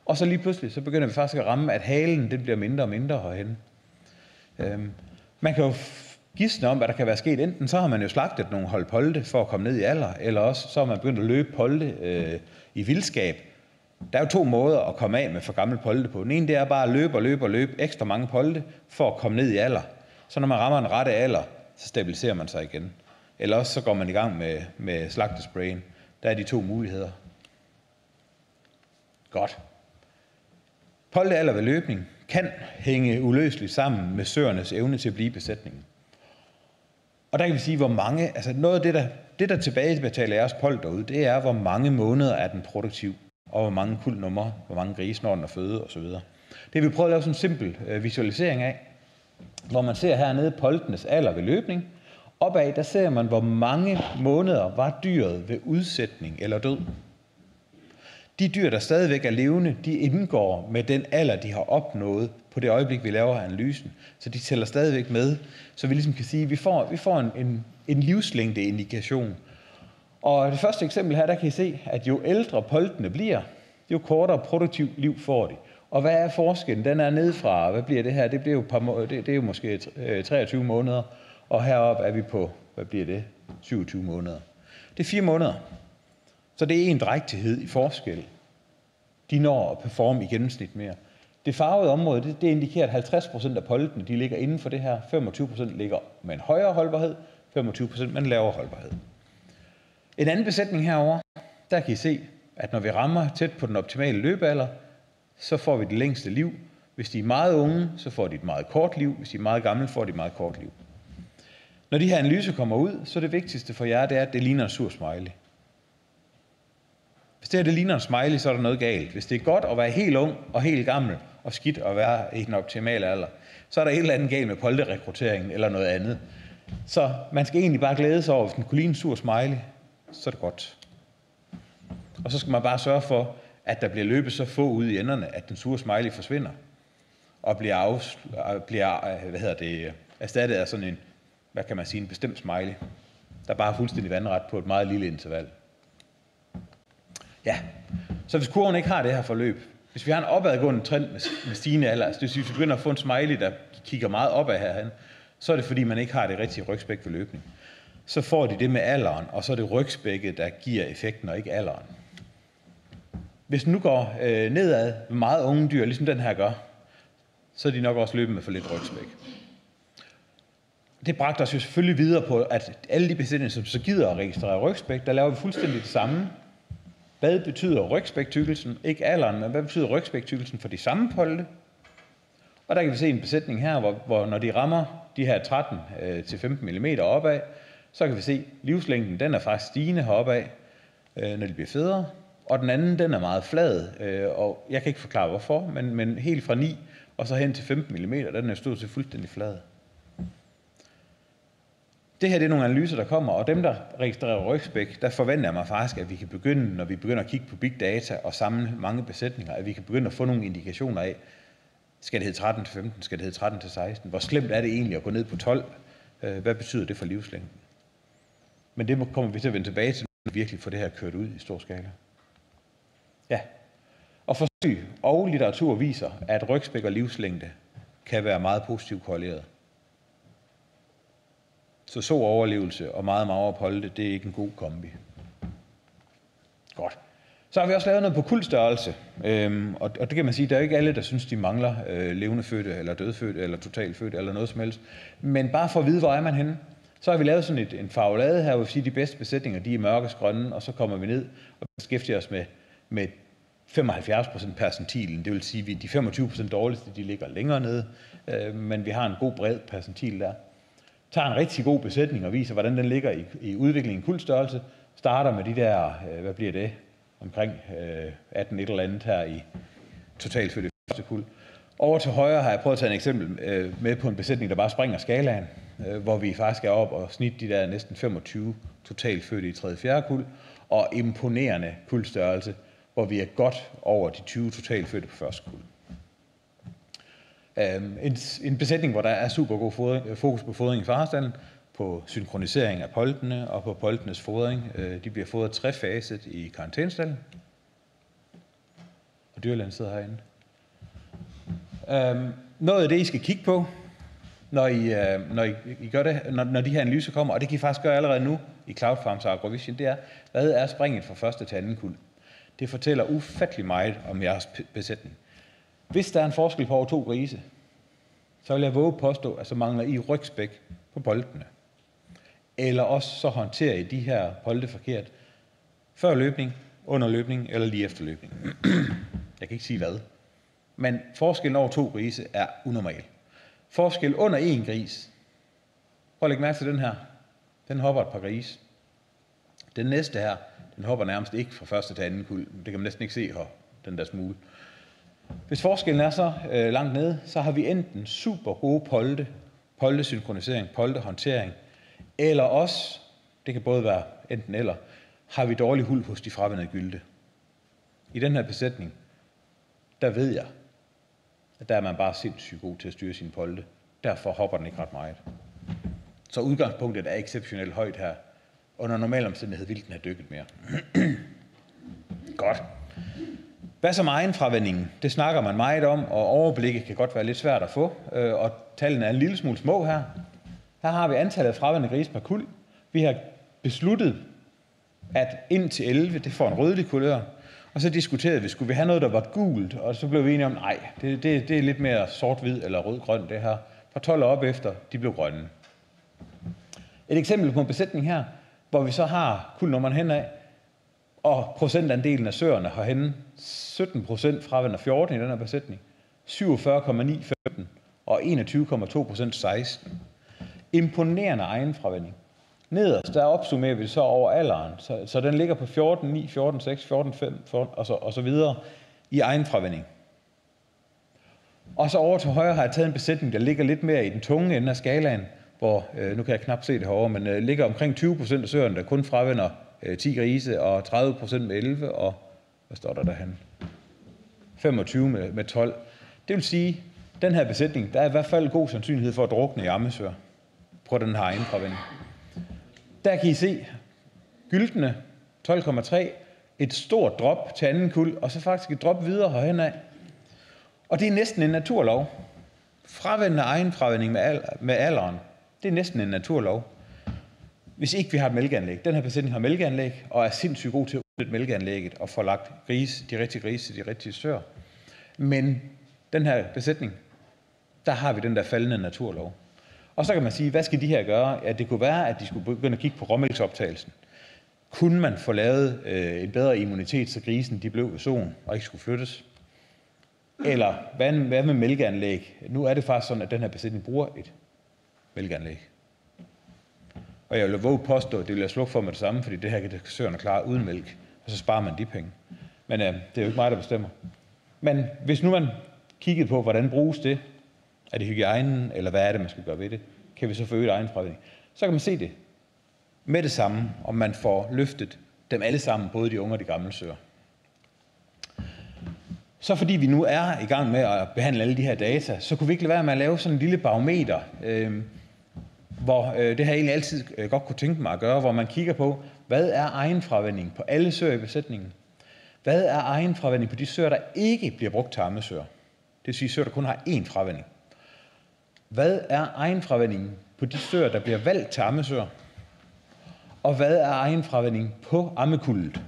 Og så lige pludselig, så begynder vi faktisk at ramme, at halen den bliver mindre og mindre herhenne. Man kan jo gisne om, hvad der kan være sket. Enten så har man jo slagtet nogle hold polte for at komme ned i alder, eller også så har man begyndt at løbe polte i vildskab. Der er jo 2 måder at komme af med for gammel polte på. Den ene det er bare at løbe ekstra mange polte for at komme ned i alder. Så når man rammer en rette alder, så stabiliserer man sig igen. Eller også så går man i gang med slagtesprayen. Der er de 2 muligheder. Godt. Poltealder ved løbning kan hænge uløseligt sammen med søernes evne til at blive i besætningen. Og der kan vi sige, hvor mange, altså noget af det der tilbagebetaler jeres polt derude, det er, hvor mange måneder er den produktiv. og hvor mange kuldnumre, hvor mange grise når den er føde osv. Det har vi prøvet at lave sådan en simpel visualisering af, hvor man ser hernede poltenes alder ved løbning. Opad, der ser man, hvor mange måneder var dyret ved udsætning eller død. De dyr, der stadigvæk er levende, de indgår med den alder, de har opnået på det øjeblik, vi laver analysen. Så de tæller stadigvæk med, så vi ligesom kan sige, at vi får en livslængdeindikation. Og det første eksempel her, der kan I se, at jo ældre poltene bliver, jo kortere produktivt liv får de. Og hvad er forskellen? Den er ned fra, hvad bliver det her? Det bliver jo, det er jo måske 23 måneder, og heroppe er vi på, hvad bliver det? 27 måneder. Det er 4 måneder. Så det er en drægtighed i forskel. De når at performe i gennemsnit mere. Det farvede område, det indikerer, at 50% af poltene, de ligger inden for det her. 25% ligger med en højere holdbarhed, 25% med en lavere holdbarhed. En anden besætning herover, der kan I se, at når vi rammer tæt på den optimale løbealder, så får vi det længste liv. Hvis de er meget unge, så får de et meget kort liv. Hvis de er meget gamle, får de et meget kort liv. Når de her analyser kommer ud, så det vigtigste for jer, det er, at det ligner en sur smiley. Hvis det her det ligner en smiley, så er der noget galt. Hvis det er godt at være helt ung og helt gammel og skidt at være i den optimale alder, så er der et eller andet galt med polterekrutteringen eller noget andet. Så man skal egentlig bare glæde sig over, hvis den kunne ligne en sur smiley, så er det godt. Og så skal man bare sørge for, at der bliver løbet så få ud i enderne, at den sure smiley forsvinder og bliver erstattet af sådan en, hvad kan man sige, en bestemt smiley, der bare er fuldstændig vandret på et meget lille interval. Ja, så hvis kurven ikke har det her forløb, hvis vi har en opadgående trend med stigende alder, altså det vil sige, hvis vi begynder at få en smiley, der kigger meget opad herhen, så er det fordi, man ikke har det rigtige rygspæk ved løbning. Så får de det med alderen, og så er det rygspækket, der giver effekten, og ikke alderen. Hvis den nu går nedad med meget unge dyr, ligesom den her gør, så er de nok også løbet med for lidt rygspæk. Det bragte os jo selvfølgelig videre på, at alle de besætninger, som så gider at registrere rygspæk, der laver vi fuldstændig det samme. Hvad betyder rygspæktykkelsen? Ikke alderen, men hvad betyder rygspæktykkelsen for de samme polte? Og der kan vi se en besætning her, hvor når de rammer de her 13-15 mm opad, så kan vi se, at livslængden den er faktisk stigende heropad, når de bliver federe. Og den anden, den er meget flad, og jeg kan ikke forklare hvorfor, men helt fra 9 og så hen til 15 mm, den er stort set fuldstændig flad. Det her det er nogle analyser, der kommer, og dem, der registrerer rygspæk, der forventer jeg mig faktisk, at vi kan begynde, når vi begynder at kigge på big data og samle mange besætninger, at vi kan begynde at få nogle indikationer af, skal det hedde 13-15, skal det hedde 13-16, hvor slemt er det egentlig at gå ned på 12, hvad betyder det for livslængden? Men det kommer vi til at vende tilbage til, når vi virkelig får det her kørt ud i stor skala. Ja, og forsøg og litteratur viser, at rygspæk og livslængde kan være meget positivt korreleret. Så overlevelse og meget magre polte, det er ikke en god kombi. Godt. Så har vi også lavet noget på kuldstørrelse, og det kan man sige, der er ikke alle, der synes, de mangler levende fødte, eller dødfødte, eller totalfødte, eller noget som helst. Men bare for at vide, hvor er man henne, så har vi lavet sådan en farvelade her, hvor vi siger, de bedste besætninger, de er mørkesgrønne, og så kommer vi ned og beskæftiger os med 75% percentilen. Det vil sige, at de 25% dårligste, de ligger længere nede, men vi har en god bred percentil der. Tager en rigtig god besætning og viser, hvordan den ligger i udviklingen i kuldstørrelse. Starter med de der, hvad bliver det, omkring 18 et eller andet her i totalt for det første kuld. Over til højre har jeg prøvet at tage et eksempel med på en besætning, der bare springer skalaen, hvor vi faktisk er oppe og snit de der næsten 25 totalt fødte i 3. og 4. kuld, og imponerende kuldstørrelse, hvor vi er godt over de 20 totalt fødte på første kuld. En besætning, hvor der er super god fokus på fodring i farestallen, på synkronisering af poltene og på poltenes fodring. De bliver fodret trefaset i karantænestallen. Og dyrlægen sidder herinde. Noget af det, I skal kigge på, når I gør det, når de her analyser kommer, og det kan I faktisk gøre allerede nu i Cloud Farms og Agrovision, det er, hvad er springet fra første til anden kuld? Det fortæller ufattelig meget om jeres besætning. Hvis der er en forskel på over 2 grise, så vil jeg våge påstå, at så mangler I rygspæk på poltene. Eller også så håndterer I de her polte forkert. Før løbning, under løbning eller lige efter løbning. Jeg kan ikke sige hvad. Men forskellen over 2 grise er unormal. Forskel under 1 gris. Prøv at lægge mærke til den her. Den hopper et par grise. Den næste her, den hopper nærmest ikke fra første til anden kuld. Det kan man næsten ikke se her, den der smule. Hvis forskellen er så langt nede, så har vi enten super gode poltesynkronisering, poltehåndtering, eller også, det kan både være enten eller, har vi dårlig huld hos de fravænede gylte. I den her besætning, der ved jeg, at der er man bare sindssygt god til at styre sin polte. Derfor hopper den ikke ret meget. Så udgangspunktet er exceptionelt højt her. Under normal omstændighed ville den have dykket mere. Godt. Hvad så med egenfravændingen? Det snakker man meget om, og overblikket kan godt være lidt svært at få. Og tallene er en lille smule små her. Her har vi antallet af fravænede grise per kuld. Vi har besluttet, at indtil 11, det får en rødlig kulør. Og så diskuterede vi, skulle vi have noget, der var gult? Og så blev vi enige om, nej, det er lidt mere sort-hvid eller rød-grøn det her. Fra 12 og op efter, de blev grønne. Et eksempel på en besætning her, hvor vi så har kuldnummeren henad, og procentandelen af søerne herhenne, 17% fravænner 14 i den her besætning, 47,9 15 og 21,2% 16. Imponerende egenfravænding. Nederst, der opsummerer vi det så over alderen, så den ligger på 14, 9, 14, 6, 14, 5 og så videre i egenfravænding. Og så over til højre har jeg taget en besætning, der ligger lidt mere i den tunge ende af skalaen, hvor, nu kan jeg knap se det herovre, men ligger omkring 20% af søerne, der kun fravender 10 grise, og 30% med 11, og hvad står der derhen? 25 med 12. Det vil sige, at den her besætning, der er i hvert fald god sandsynlighed for at drukne i ammesør på den her egenfravænding. Der kan I se gyltene 12,3, et stort drop til anden kuld, og så faktisk et drop videre herhen af. Og det er næsten en naturlov. Fravændende egenfravænding med alderen, det er næsten en naturlov. Hvis ikke vi har et mælkeanlæg. Den her besætning har mælkeanlæg, og er sindssygt god til at udnytte mælkeanlægget og få lagt de rigtige grise til de rigtige sør. Men den her besætning, der har vi den der faldende naturlov. Og så kan man sige, hvad skal de her gøre? Ja, det kunne være, at de skulle begynde at kigge på råmælksoptagelsen. Kunne man få lavet en bedre immunitet, så grisen de blev ved soen og ikke skulle flyttes? Eller hvad med mælkeanlæg? Nu er det faktisk sådan, at den her besætning bruger et mælkeanlæg. Og jeg vil våge påstå, at det vil jeg slukke for med det samme, fordi det her kan søerne klare uden mælk, og så sparer man de penge. Men det er jo ikke mig, der bestemmer. Men hvis nu man kiggede på, hvordan bruges det, er det hygiejnen, eller hvad er det, man skal gøre ved det, kan vi så få øget egenfravænding. Så kan man se det med det samme, om man får løftet dem alle sammen, både de unge og de gamle søer. Så fordi vi nu er i gang med at behandle alle de her data, så kunne vi ikke lade være med at lave sådan en lille barometer, hvor det her egentlig altid godt kunne tænke mig at gøre, hvor man kigger på, hvad er egenfravænding på alle søer i besætningen? Hvad er egenfravænding på de søer, der ikke bliver brugt til ammesøer? Det vil sige søer, der kun har én fravænding. Hvad er egenfravændingen på de søer, der bliver valgt til ammesøer? Og hvad er egenfravændingen på ammekuldet?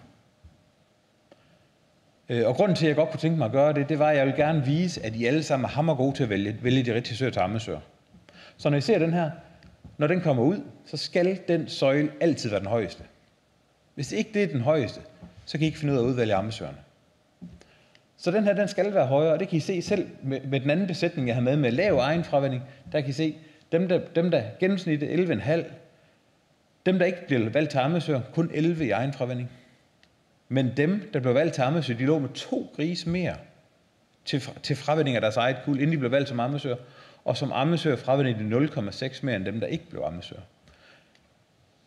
Og grunden til, at jeg godt kunne tænke mig at gøre det, det var, at jeg vil gerne vise, at I alle sammen er hammergode til at vælge de rigtige søer til ammesøer. Så når I ser den her, når den kommer ud, så skal den søjle altid være den højeste. Hvis ikke det er den højeste, så kan I ikke finde ud af at udvælge ammesøerne. Så den her, den skal være højere, og det kan I se selv med den anden besætning, jeg har med lav egenfravænding. Der kan I se, dem der gennemsnittet 11,5, dem der ikke bliver valgt til ammesøer, kun 11 i egenfravænding. Men dem, der blev valgt til ammesøer, de lå med 2 grise mere til fravænding af deres eget kuld, inden de blev valgt som ammesøer. Og som ammesøer fravændede de 0,6 mere end dem, der ikke blev ammesøer.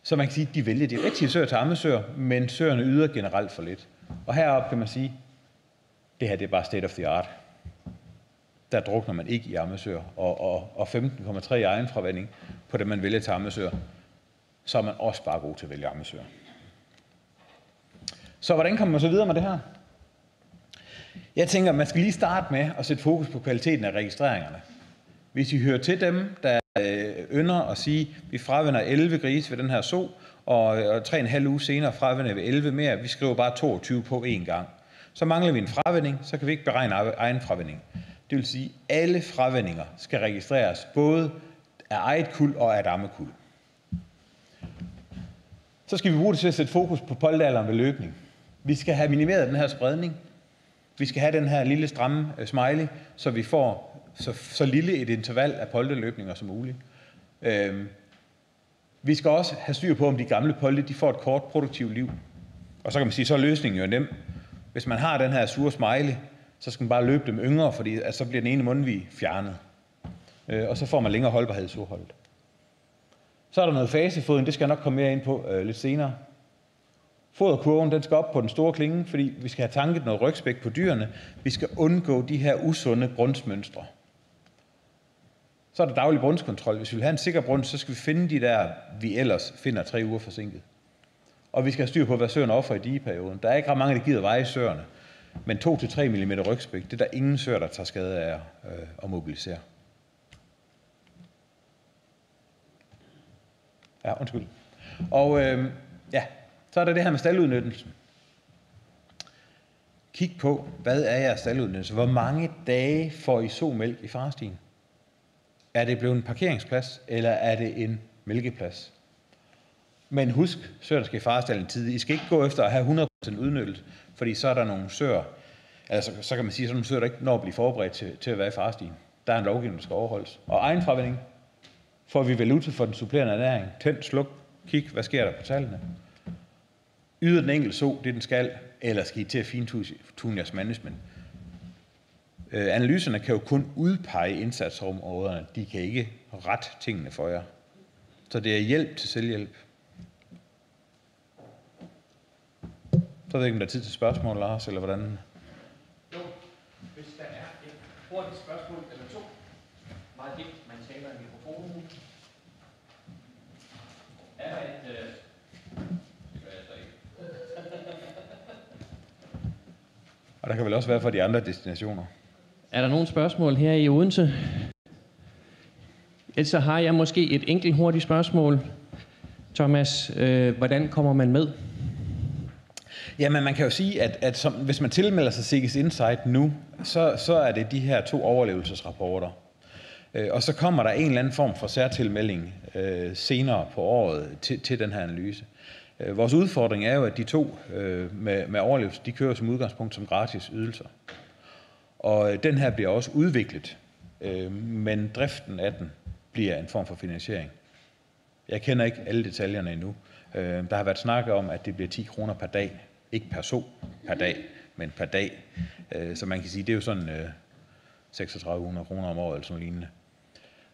Så man kan sige, at de vælger de rigtige søer til ammesøer, men søerne yder generelt for lidt. Og heroppe kan man sige, det her det er bare state of the art. Der drukner man ikke i ammesøer, og 15,3 i egenfravænding på det, man vælger til ammesøer, så er man også bare god til at vælge ammesøer. Så hvordan kommer man så videre med det her? Jeg tænker, at man skal lige starte med at sætte fokus på kvaliteten af registreringerne. Hvis I hører til dem, der ynder at sige, at vi fravender 11 grise ved den her so, og 3,5 uge senere fravender vi 11 mere, vi skriver bare 22 på én gang. Så mangler vi en fravænding, så kan vi ikke beregne egen fravænding. Det vil sige, at alle fravendinger skal registreres, både af eget kuld og af et ammekuld. Så skal vi bruge det til at sætte fokus på poltalderen ved løbning. Vi skal have minimeret den her spredning. Vi skal have den her lille stramme smiley, så vi får så lille et interval af polteløbninger som muligt. Vi skal også have styr på, om de gamle polde de får et kort produktivt liv. Og så kan man sige, så er løsningen jo nem. Hvis man har den her sure smiley, så skal man bare løbe dem yngre, fordi så bliver den ene mundvig fjernet. Og så får man længere holdbarhed i surholdet. Så er der noget fasefodring, det skal jeg nok komme mere ind på lidt senere. Foderkurven, den skal op på den store klinge, fordi vi skal have tanket noget rygspæk på dyrene. Vi skal undgå de her usunde brunstmønstre. Så er der daglig brunstkontrol. Hvis vi vil have en sikker brunst, så skal vi finde de der, vi ellers finder 3 uger forsinket. Og vi skal have styr på, hvad søerne offer i digeperioden. Der er ikke ret mange, der gider veje søerne. Men 2-3 mm rygspæk, det er der ingen søer, der tager skade af at mobilisere. Ja, undskyld. Og så er der det her med staldudnyttelsen. Kig på, hvad er jeres staldudnyttelse? Hvor mange dage får I somælk i farstien? Er det blevet en parkeringsplads, eller er det en mælkeplads? Men husk, søer, der skal i farestallen tid. I skal ikke gå efter at have 100% udnyttelse, fordi så er der nogle søer, altså så kan man sige, sådan nogle søer, der ikke når at blive forberedt til at være i farstien. Der er en lovgivning, der skal overholdes. Og egenfravinding får vi valuta for den supplerende ernæring. Tænd, sluk, kig, hvad sker der på tallene? Yder den enkelte so det, den skal, eller skal I til at fintune jeres management? Analyserne kan jo kun udpege indsatsområderne. De kan ikke rette tingene for jer. Så det er hjælp til selvhjælp. Så ved jeg ikke, om der er tid til spørgsmål, Lars, eller hvordan? Jo, hvis der er et hurtigt spørgsmål eller to, meget vigtigt, man taler i mikrofonen. Er et... Det gør jeg så ikke. Og der kan vel også være for de andre destinationer. Er der nogle spørgsmål her i Odense? Ellers så har jeg måske et enkelt hurtigt spørgsmål. Thomas, hvordan kommer man med? Jamen, man kan jo sige, at hvis man tilmelder sig Sikkes Insight nu, så er det de her 2 overlevelsesrapporter. Og så kommer der en eller anden form for særtilmelding senere på året til den her analyse. Vores udfordring er jo, at de 2 med overlevelse, de kører som udgangspunkt som gratis ydelser. Og den her bliver også udviklet, men driften af den bliver en form for finansiering. Jeg kender ikke alle detaljerne endnu. Der har været snakket om, at det bliver 10 kroner per dag. Ikke per so per dag, men per dag. Så man kan sige, det er jo sådan 3600 kroner om året eller sådan lignende.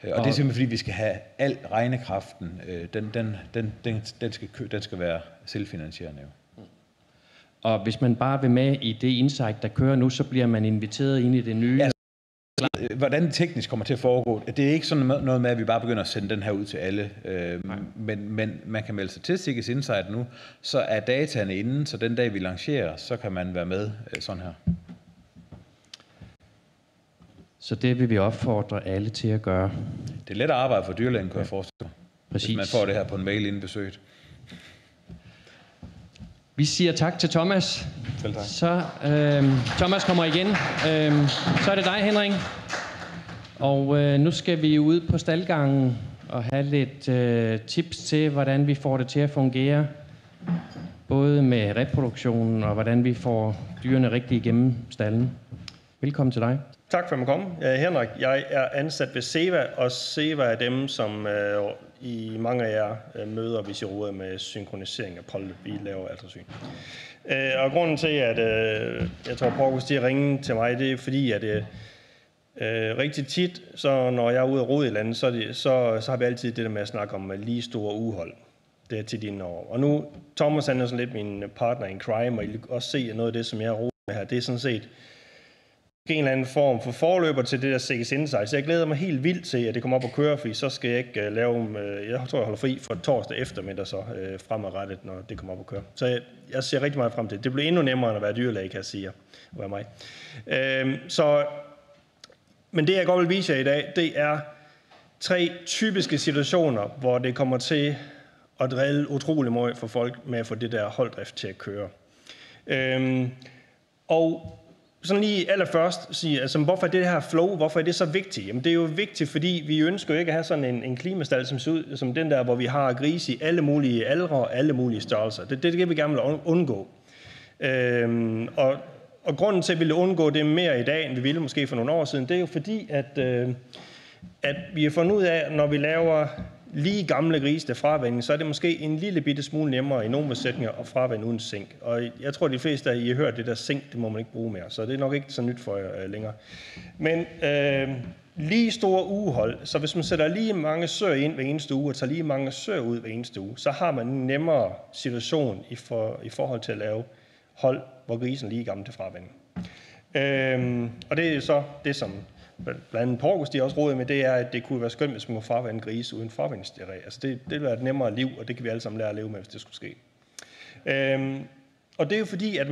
Og det er simpelthen fordi, vi skal have al regnekraften, den skal være selvfinansierende. Og hvis man bare vil med i det insight, der kører nu, så bliver man inviteret ind i det nye. Ja, hvordan det teknisk kommer til at foregå, det er ikke sådan noget med, at vi bare begynder at sende den her ud til alle. Men man kan melde sig til Sikkes Insight nu, så er dataene inde, så den dag vi lancerer, så kan man være med sådan her. Så det vil vi opfordre alle til at gøre. Det er let at arbejde for dyrlægen, kan jeg forestille mig. Præcis. Hvis man får det her på en mail inden besøget. Vi siger tak til Thomas. Selv tak. Så Thomas kommer igen. Så er det dig, Henrik. Og nu skal vi ud på staldgangen og have lidt tips til, hvordan vi får det til at fungere. Både med reproduktionen og hvordan vi får dyrene rigtig igennem stallen. Velkommen til dig. Tak for at komme. Jeg er Henrik. Jeg er ansat ved SEVA, og SEVA er dem, som i mange af jer møder, hvis I råder med synkronisering af polde. Vi laver ultrasyn. Og grunden til, at jeg tror, Porkus de ringer til mig, det er fordi, at rigtig tit, så når jeg er ude og rode i landet, så har vi altid det der med at snakke om lige store uhold. Det er tit inden over. Og nu, Thomas han er sådan lidt min partner in crime, og I kan også se, at noget af det, som jeg roder med her, det er sådan set en eller anden form for forløber til det der Sikkes Insight. Så jeg glæder mig helt vildt til, at det kommer op at køre, fordi så skal jeg ikke lave, jeg tror, jeg holder fri for torsdag eftermiddag så fremadrettet, når det kommer op at køre. Så jeg ser rigtig meget frem til det. Det bliver endnu nemmere at være dyrlæge, kan jeg sige, at være mig. Men det, jeg godt vil vise jer i dag, det er 3 typiske situationer, hvor det kommer til at drille utrolig meget for folk med at få det der holddrift til at køre. Og sådan lige allerførst sige, altså, hvorfor er det her flow, hvorfor er det så vigtigt? Jamen, det er jo vigtigt, fordi vi ønsker jo ikke at have sådan en klimastald, som ser ud som den der, hvor vi har grise i alle mulige aldre og alle mulige størrelser. Det kan vi gerne vil undgå. Og grunden til, at vi vil undgå det mere i dag, end vi ville måske for nogle år siden, det er jo fordi, at vi har fundet ud af, når vi laver lige gamle grise til fravænning, så er det måske en lille bitte smule nemmere i nogle besætninger at fravænde uden zink. Og jeg tror, de fleste af I har hørt, det der zink, det må man ikke bruge mere, så det er nok ikke så nyt for jer længere. Men lige store ugehold, så hvis man sætter lige mange søer ind hver eneste uge og tager lige mange søer ud hver eneste uge, så har man en nemmere situation i forhold til at lave hold, hvor grisen lige er gammel til fravænning. Og det er så det, som blandt andet Porgus, de også råder med, det er, at det kunne være skønt, hvis man kunne fravænde grise uden fravændingsdiarré. Altså det ville være et nemmere liv, og det kan vi alle sammen lære at leve med, hvis det skulle ske. Og det er jo fordi, at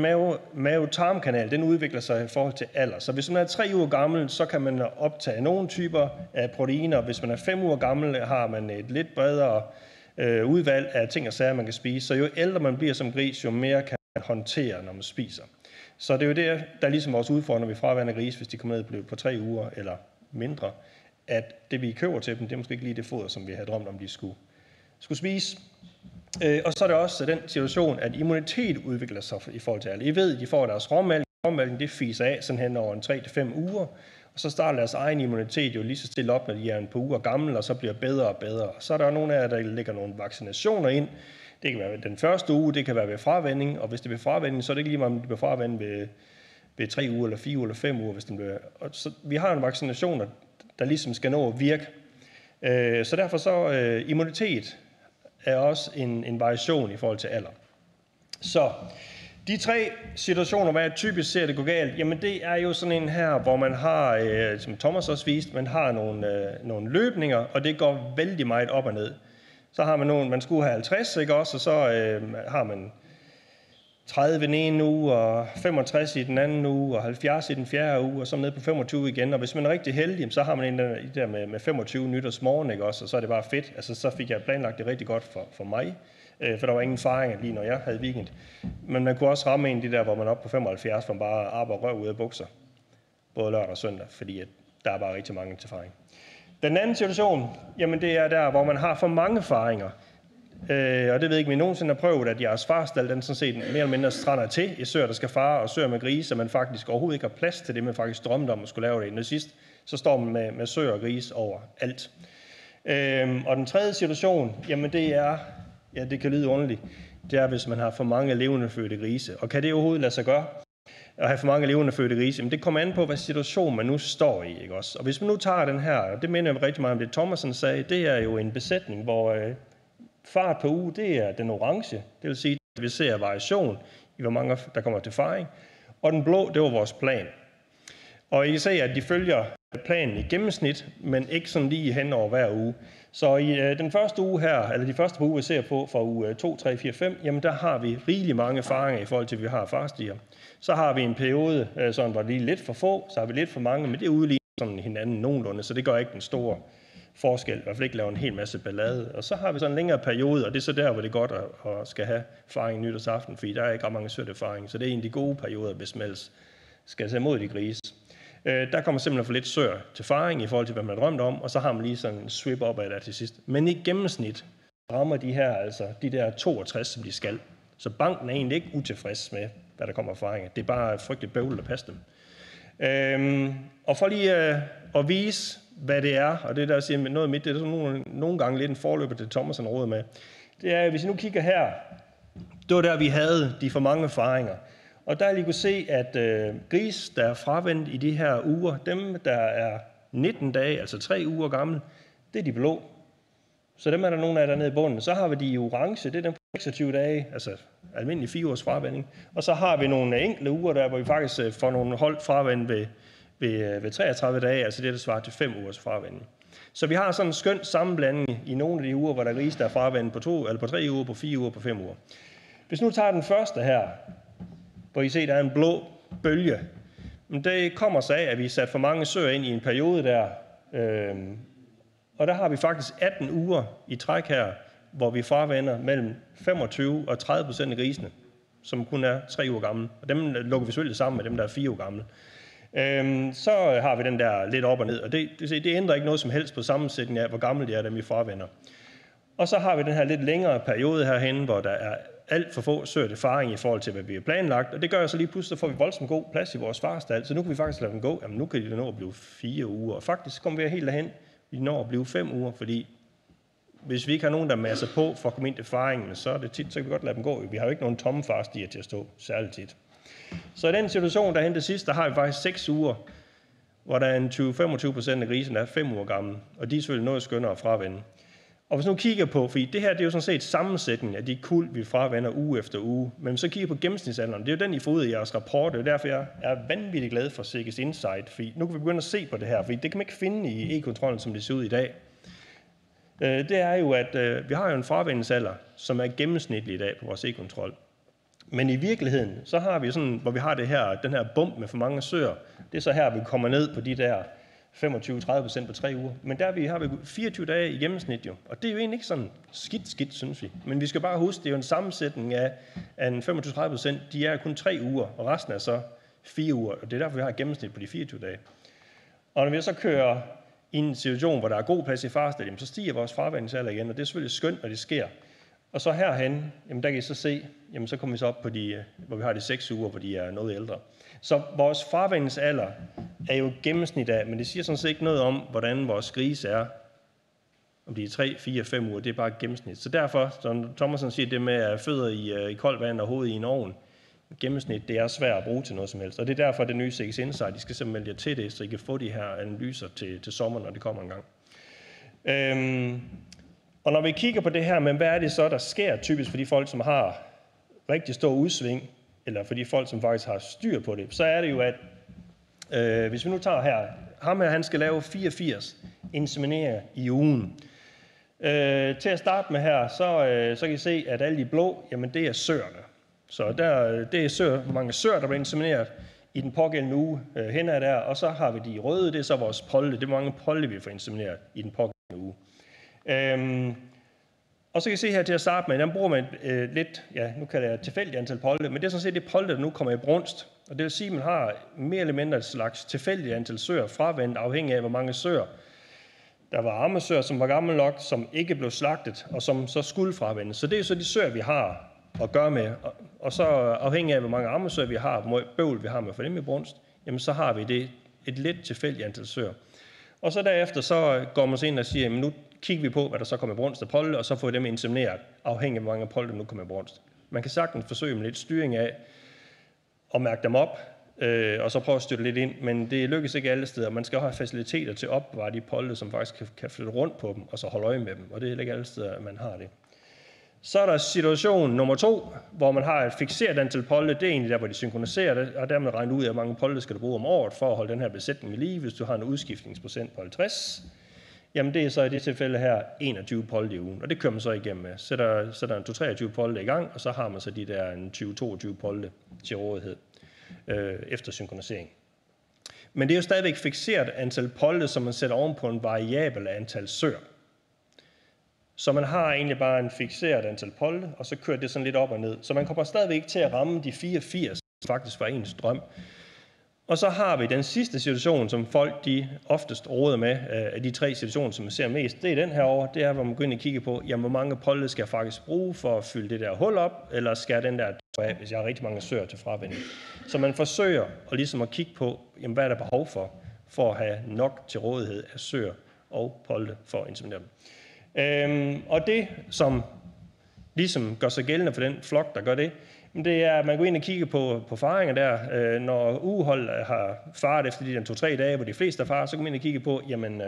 mave-tarmkanal, den udvikler sig i forhold til alder. Så hvis man er 3 uger gammel, så kan man optage nogle typer af proteiner. Hvis man er 5 uger gammel, har man et lidt bredere udvalg af ting og sager, man kan spise. Så jo ældre man bliver som gris, jo mere kan man håndtere, når man spiser. Så det er jo det, der er ligesom vores udfordring, når vi fravænder gris, hvis de kommer ned på 3 uger eller mindre, at det vi køber til dem, det er måske ikke lige det foder, som vi havde drømt om, de skulle spise. Og så er det også den situation, at immunitet udvikler sig i forhold til alle. I ved, de får deres råmælk. Råmælken, det fiser af sådan hen over en 3-5 uger. Og så starter deres egen immunitet jo lige så stille op, når de er en par uger gamle, og så bliver bedre og bedre. Så er der nogle af jer, der lægger nogle vaccinationer ind. Det kan være den første uge, det kan være ved fravænding, og hvis det er ved fravænding, så er det ikke lige meget, om det bliver fravænding ved 3 uger, eller 4 uger, eller 5 uger. Hvis den bliver. Og så, vi har en vaccination, der ligesom skal nå at virke. Så derfor så immunitet er også en variation i forhold til alder. Så de 3 situationer, hvor jeg typisk ser det gå galt, jamen det er jo sådan en her, hvor man har, som Thomas også viste, man har nogle løbninger, og det går vældig meget op og ned. Så har man man skulle have 50, ikke også, og så har man 30 den ene uge, og 65 i den anden uge, og 70 i den fjerde uge, og så ned på 25 igen. Og hvis man er rigtig heldig, så har man en der med 25 nytårsmorgen, ikke også, og så er det bare fedt. Altså, så fik jeg planlagt det rigtig godt for mig, for der var ingen erfaring lige når jeg havde weekend. Men man kunne også ramme en af de der, hvor man er oppe på 75, hvor man bare arbejder røv ud af bukser, både lørdag og søndag, fordi at der er bare rigtig mange til erfaring. Den anden situation, jamen det er der, hvor man har for mange faringer. Og det ved jeg ikke, om I nogensinde har prøvet, at jeres farstal, den sådan set mere eller mindre strander til i søer, der skal fare, og søer med grise, og man faktisk overhovedet ikke har plads til det, man faktisk drømte om at skulle lave det. Når sidst, så står man med søer og grise over alt. Og den tredje situation, jamen det er, ja det kan lyde underligt, det er, hvis man har for mange levende fødte grise. Og kan det overhovedet lade sig gøre? At have for mange levende fødte grise, men det kommer an på, hvad situation man nu står i, ikke også? Og hvis man nu tager den her, og det minder jeg rigtig meget om det, Thomasen sagde, det er jo en besætning, hvor fart per uge, det er den orange, det vil sige, at vi ser variation i, hvor mange der kommer til faring, og den blå, det var vores plan. Og I kan se, at de følger planen i gennemsnit, men ikke sådan lige hen over hver uge. Så i den første uge her, eller de første uge, vi ser på fra uge 2, 3, 4, 5, jamen der har vi rigelig mange faringer i forhold til, at vi har farstiger. Så har vi en periode, sådan var det lige lidt for få, så har vi lidt for mange, men det udligner sådan hinanden nogenlunde, så det gør ikke den store forskel, i hvert fald ikke lave en hel masse ballade. Og så har vi sådan en længere periode, og det er så der, hvor det er godt at skal have faring nytårsaften, fordi der er ikke ret mange sødt erfaring, så det er en af de gode perioder, hvis man skal tage imod de grise. Der kommer simpelthen for lidt sør til faring i forhold til, hvad man har drømt om, og så har man lige sådan en swip op af der til sidst. Men i gennemsnit rammer de her, altså de der 62, som de skal. Så banken er egentlig ikke utilfreds med, hvad der kommer af faringer. Det er bare frygteligt bøvlet at passe dem. Og for lige at vise, hvad det er, og det der siger noget af mit, det er sådan nogle gange lidt en forløber til Thomas han råder med, det er, hvis I nu kigger her, det var der, vi havde de for mange faringer. Og der lige kunne se, at gris, der er fravendt i de her uger, dem, der er 19 dage, altså 3 uger gamle, det er de blå. Så dem er der nogle af dernede i bunden. Så har vi de orange, det er dem på 26 dage, altså almindelig 4 ugers fravending. Og så har vi nogle enkelte uger der, hvor vi faktisk får nogle hold fravendt ved 33 dage, altså det, der svarer til 5 ugers fravending. Så vi har sådan en skøn sammenblanding i nogle af de uger, hvor der er gris, der er fravendt på 2 eller på 3 uger, på 4 uger, på 5 uger. Hvis nu tager den første her, hvor I ser, der er en blå bølge, men det kommer sig af, at vi sat for mange søer ind i en periode der, og der har vi faktisk 18 uger i træk her, hvor vi fravender mellem 25 og 30% af grisene, som kun er 3 uger gamle. Og dem lukker vi selvfølgelig sammen med dem, der er 4 uger gamle. Så har vi den der lidt op og ned, og det ændrer ikke noget som helst på sammensætningen af, hvor gamle de er, dem vi fravender. Og så har vi den her lidt længere periode herhenne, hvor der er alt for få søer til faring i forhold til, hvad vi har planlagt. Og det gør så lige pludselig, så får vi voldsomt god plads i vores farstal. Så nu kan vi faktisk lade dem gå. Jamen nu kan de nå at blive 4 uger. Og faktisk kommer vi helt derhen. Vi når at blive 5 uger, fordi hvis vi ikke har nogen, der masser på for at komme ind til faringen, så er det tit, så kan vi godt lade dem gå. Vi har jo ikke nogen tomme farstier til at stå særligt tit. Så i den situation, der hen til sidst, der har vi faktisk 6 uger, hvor der er en 20-25% af grisen, der er 5 uger gamle, og de er selvfølgelig noget skønnere at fravende. Og hvis nu kigger på, fordi det her det er jo sådan set sammensætning af de kuld, vi fravender uge efter uge, men hvis så kigger på gennemsnitsalderen, det er jo den, I får ud i jeres rapport, det er derfor, jeg er vanvittigt glad for Sikkes Insight, fordi nu kan vi begynde at se på det her, fordi det kan man ikke finde i e-kontrollen, som det ser ud i dag. Det er jo, at vi har jo en fravendingsalder, som er gennemsnitlig i dag på vores e-kontrol. Men i virkeligheden, så har vi sådan, hvor vi har den her bump med for mange søer, det er så her, vi kommer ned på de der 25-30% på 3 uger. Men der har vi 24 dage i gennemsnit jo. Og det er jo egentlig ikke sådan skidt, synes vi. Men vi skal bare huske, det er jo en sammensætning af en 25-30%. De er kun 3 uger, og resten er så 4 uger. Og det er derfor, vi har et gennemsnit på de 24 dage. Og når vi så kører i en situation, hvor der er god plads i farstadiet, så stiger vores fravendingsalder igen. Og det er selvfølgelig skønt, når det sker. Og så herhen, jamen der kan I så se, jamen så kommer vi så op på hvor vi har de 6 uger, hvor de er noget ældre. Så vores fravendingsalder er jo gennemsnit af, men det siger sådan set ikke noget om, hvordan vores grise er. Om de er 3, 4, 5 uger, det er bare gennemsnit. Så derfor, som Thomasen siger, det med at fødder i koldt vand og hoved i en ovn, gennemsnit, det er svært at bruge til noget som helst. Og det er derfor, det nye Sikkes Insight, de skal simpelthen melde jer til det, så I kan få de her analyser til sommer, når det kommer en gang. Og når vi kigger på det her, men hvad er det så, der sker typisk for de folk, som har rigtig stor udsving, eller for de folk, som faktisk har styr på det, så er det jo, at hvis vi nu tager her, ham her, han skal lave 84 insemineringer i ugen. Til at starte med her, så kan I se, at alle de blå, jamen det er søerne. Så det er søer, hvor mange søer, der bliver insemineret i den pågældende uge hen ad der, og så har vi de røde, det er så vores polde, det er hvor mange polde, vi får insemineret i den pågældende uge. Og så kan I se her til at starte med, den bruger man lidt, ja, nu kalder jeg tilfældigt antal polde, men det er sådan set det polde, der nu kommer i brunst. Og det vil sige, at man har mere eller mindre et slags tilfældigt antal søer fravendt, afhængig af, hvor mange søer. Der var ammesøer, som var gammel nok, som ikke blev slagtet, og som så skulle fravendes. Så det er så de søer, vi har at gøre med. Og så afhængig af, hvor mange ammesøer vi har, hvor meget bøvl vi har med for dem i brunst, jamen så har vi det et lidt tilfældigt antal søer. Og så derefter så går man så ind og siger, jamen nu kigger vi på, hvad der så kommer i brunst af polde, og så får vi dem insemineret, afhængig af, hvor mange polde der nu kommer i brunst. Man kan sagtens forsøge med lidt styring af at mærke dem op, og så prøve at støtte lidt ind, men det lykkes ikke alle steder. Man skal have faciliteter til at opbevare de polde, som faktisk kan flytte rundt på dem, og så holde øje med dem, og det er ikke alle steder, at man har det. Så er der situation nummer 2, hvor man har et fikseret antal polde. Det er egentlig der, hvor de synkroniserer det, og dermed regnet ud af, hvor mange polde skal du bruge om året for at holde den her besætning i live. Hvis du har en udskiftningsprocent på 50, jamen det er så i det tilfælde her 21 polde i ugen, og det kører man så igennem med. Så der er en 23 polde i gang, og så har man så de der 20-22 polde til rådighed efter synkronisering. Men det er jo stadigvæk fikseret antal polde, som man sætter oven på en variabel antal søer. Så man har egentlig bare en fikseret antal polde, og så kører det sådan lidt op og ned. Så man kommer stadigvæk til at ramme de 84, som faktisk var ens drøm. Og så har vi den sidste situation, som folk de oftest råder med, af de 3 situationer, som man ser mest. Det er den her over. Det er, hvor man går ind og kigger på, jamen, hvor mange polde skal jeg faktisk bruge for at fylde det der hul op, eller skal den der af, hvis jeg har rigtig mange søer til fravending. Så man forsøger ligesom at kigge på, jamen, hvad er der behov for at have nok til rådighed af søer og polde for at inseminere dem. Og det, som ligesom gør sig gældende for den flok, der gør det, det er, at man går ind og kigger på faringer der. Når ugehold har faret efter de der 2-3 dage, hvor de fleste er faret, så går man ind og kigger på, jamen,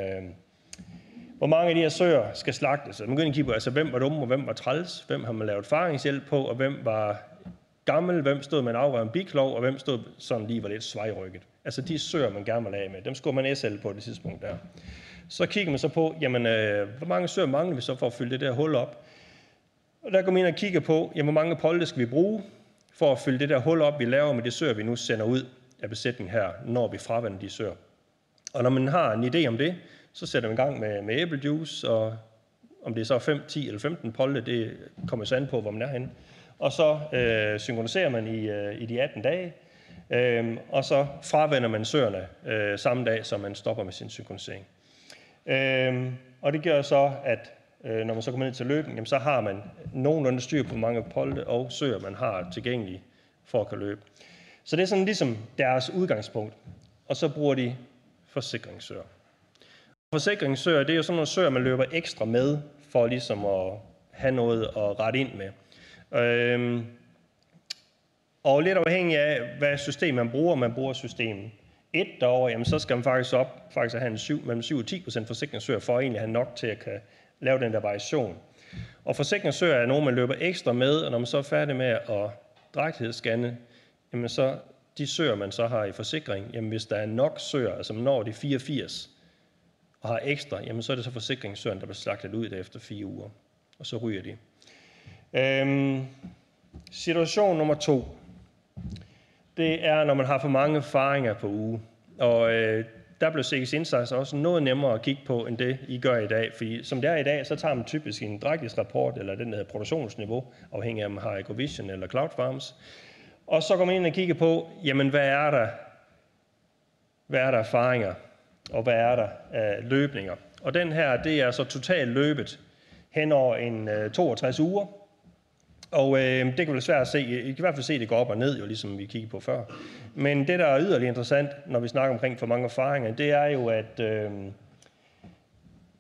hvor mange af de her søer skal slagtes. Man går ind og kigger på, altså, hvem var dumme, og hvem var træls, hvem har man lavet faringshjælp på, og hvem var gammel, hvem stod med en afrøven biklov, og hvem stod sådan lige var lidt svejrykket. Altså de søer, man gerne vil af med, dem skulle man SL på det tidspunkt der. Så kigger man så på, jamen, hvor mange søer mangler vi så for at fylde det der hul op. Og der går man ind og kigger på, jamen, hvor mange polde skal vi bruge for at fylde det der hul op, vi laver med de søer, vi nu sender ud af besætningen her, når vi fravender de søer. Og når man har en idé om det, så sætter man i gang med æblejuice, og om det er så 5, 10 eller 15 polde, det kommer så an på, hvor man er henne. Og så synkroniserer man i de 18 dage, og så fravender man søerne samme dag, som man stopper med sin synkronisering. Og det gør så, at når man så kommer ned til løben, jamen, så har man nogenlunde styr på, hvor mange polde og søer, man har tilgængelige for at kunne løbe. Så det er sådan ligesom deres udgangspunkt. Og så bruger de forsikringssøer. Forsikringssøer, det er jo sådan nogle søer, man løber ekstra med, for ligesom at have noget at rette ind med. Og lidt afhængig af, hvad system man bruger system 1 derovre, jamen så skal man faktisk have mellem 7 og 10% forsikringssøger for at egentlig have nok til at kan lave den der variation. Og forsikringssøger er nogen, man løber ekstra med, og når man så er færdig med at drægtighedsscanne, jamen så de søger, man så har i forsikring, jamen hvis der er nok søger, altså man når de 84 og har ekstra, jamen så er det så forsikringssøgeren, der bliver slagtet ud efter 4 uger, og så ryger de. Situation nummer 2, det er, når man har for mange faringer på uge. Og der blev CX Insights også noget nemmere at kigge på, end det I gør i dag. Fordi som det er i dag, så tager man typisk en drægtighedsrapport, eller den der hedder produktionsniveau, afhængig af om man har Ecovision eller Cloud Farms. Og så går man ind og kigger på, jamen hvad er der erfaringer, og hvad er der løbninger. Og den her, det er så totalt løbet hen over en 62 uger. Og det kan vel svært at se. I kan i hvert fald se, at det går op og ned, jo, ligesom vi kiggede på før. Men det, der er yderligere interessant, når vi snakker omkring for mange erfaringer, det er jo, at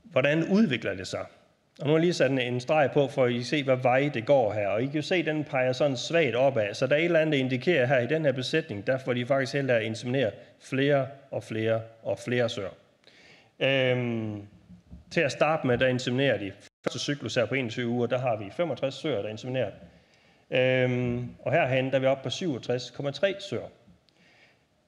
hvordan udvikler det sig? Og nu har jeg lige sat en streg på, for at I kan se, hvad vej det går her. Og I kan jo se, at den peger sådan svagt opad. Så der er et eller andet, der indikerer her i den her besætning, der får de faktisk hellere at inseminere flere og flere og flere søer. Til at starte med, der inseminerer de første cyklus her på 21 uger, der har vi 65 søer, der er insemineret. Og herhen, der er vi oppe på 67,3 søer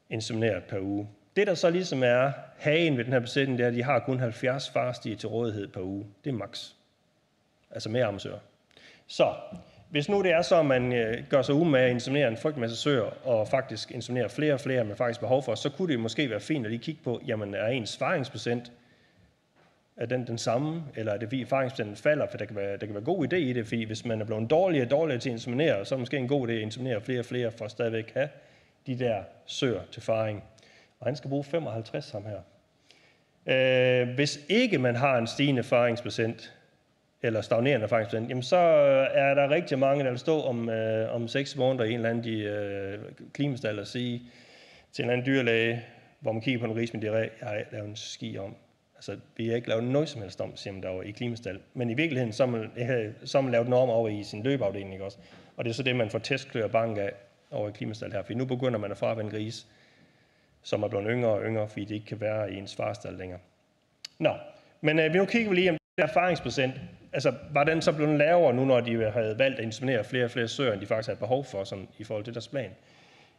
insemineret per uge. Det, der så ligesom er hagen ved den her besætning, det er, at de har kun 70 farstige til rådighed per uge. Det er max. Altså mere ammesøer. Så hvis nu det er så, at man gør sig umage at inseminere en frygtelig masse søer, og faktisk inseminere flere og flere, man faktisk behov for, så kunne det måske være fint at lige kigge på, jamen er ens erfaringsprocent er den samme, eller er det fordi erfaringsprocenten falder, for der kan være god idé i det, fordi hvis man er blevet dårligere til at inseminere, så er det måske en god idé at inseminere flere og flere, for at stadigvæk have de der søer til erfaring. Og han skal bruge 55 ham her. Hvis ikke man har en stigende erfaringsprocent, eller stagnerende erfaringsprocent, jamen så er der rigtig mange, der vil stå om 6 måneder i en eller anden klimastald og sige til en eller anden dyrlæge, hvor man kigger på en gris med diarré, jeg har lavet en ski om. Altså, vi har ikke lavet noget som helst om, siger man derovre i klimastald. Men i virkeligheden, så har man lavet noget om over i sin løbeafdeling, ikke også? Og det er så det, man får testklør og bank af over i klimastald her. For nu begynder man at fravende grise, som er blevet yngre og yngre, fordi det ikke kan være i ens farstald længere. Nå, men vi nu kigger vi lige om det erfaringsprocent. Altså, var den så blevet lavere nu, når de havde valgt at inseminere flere og flere søer, end de faktisk havde behov for, sådan, i forhold til deres plan?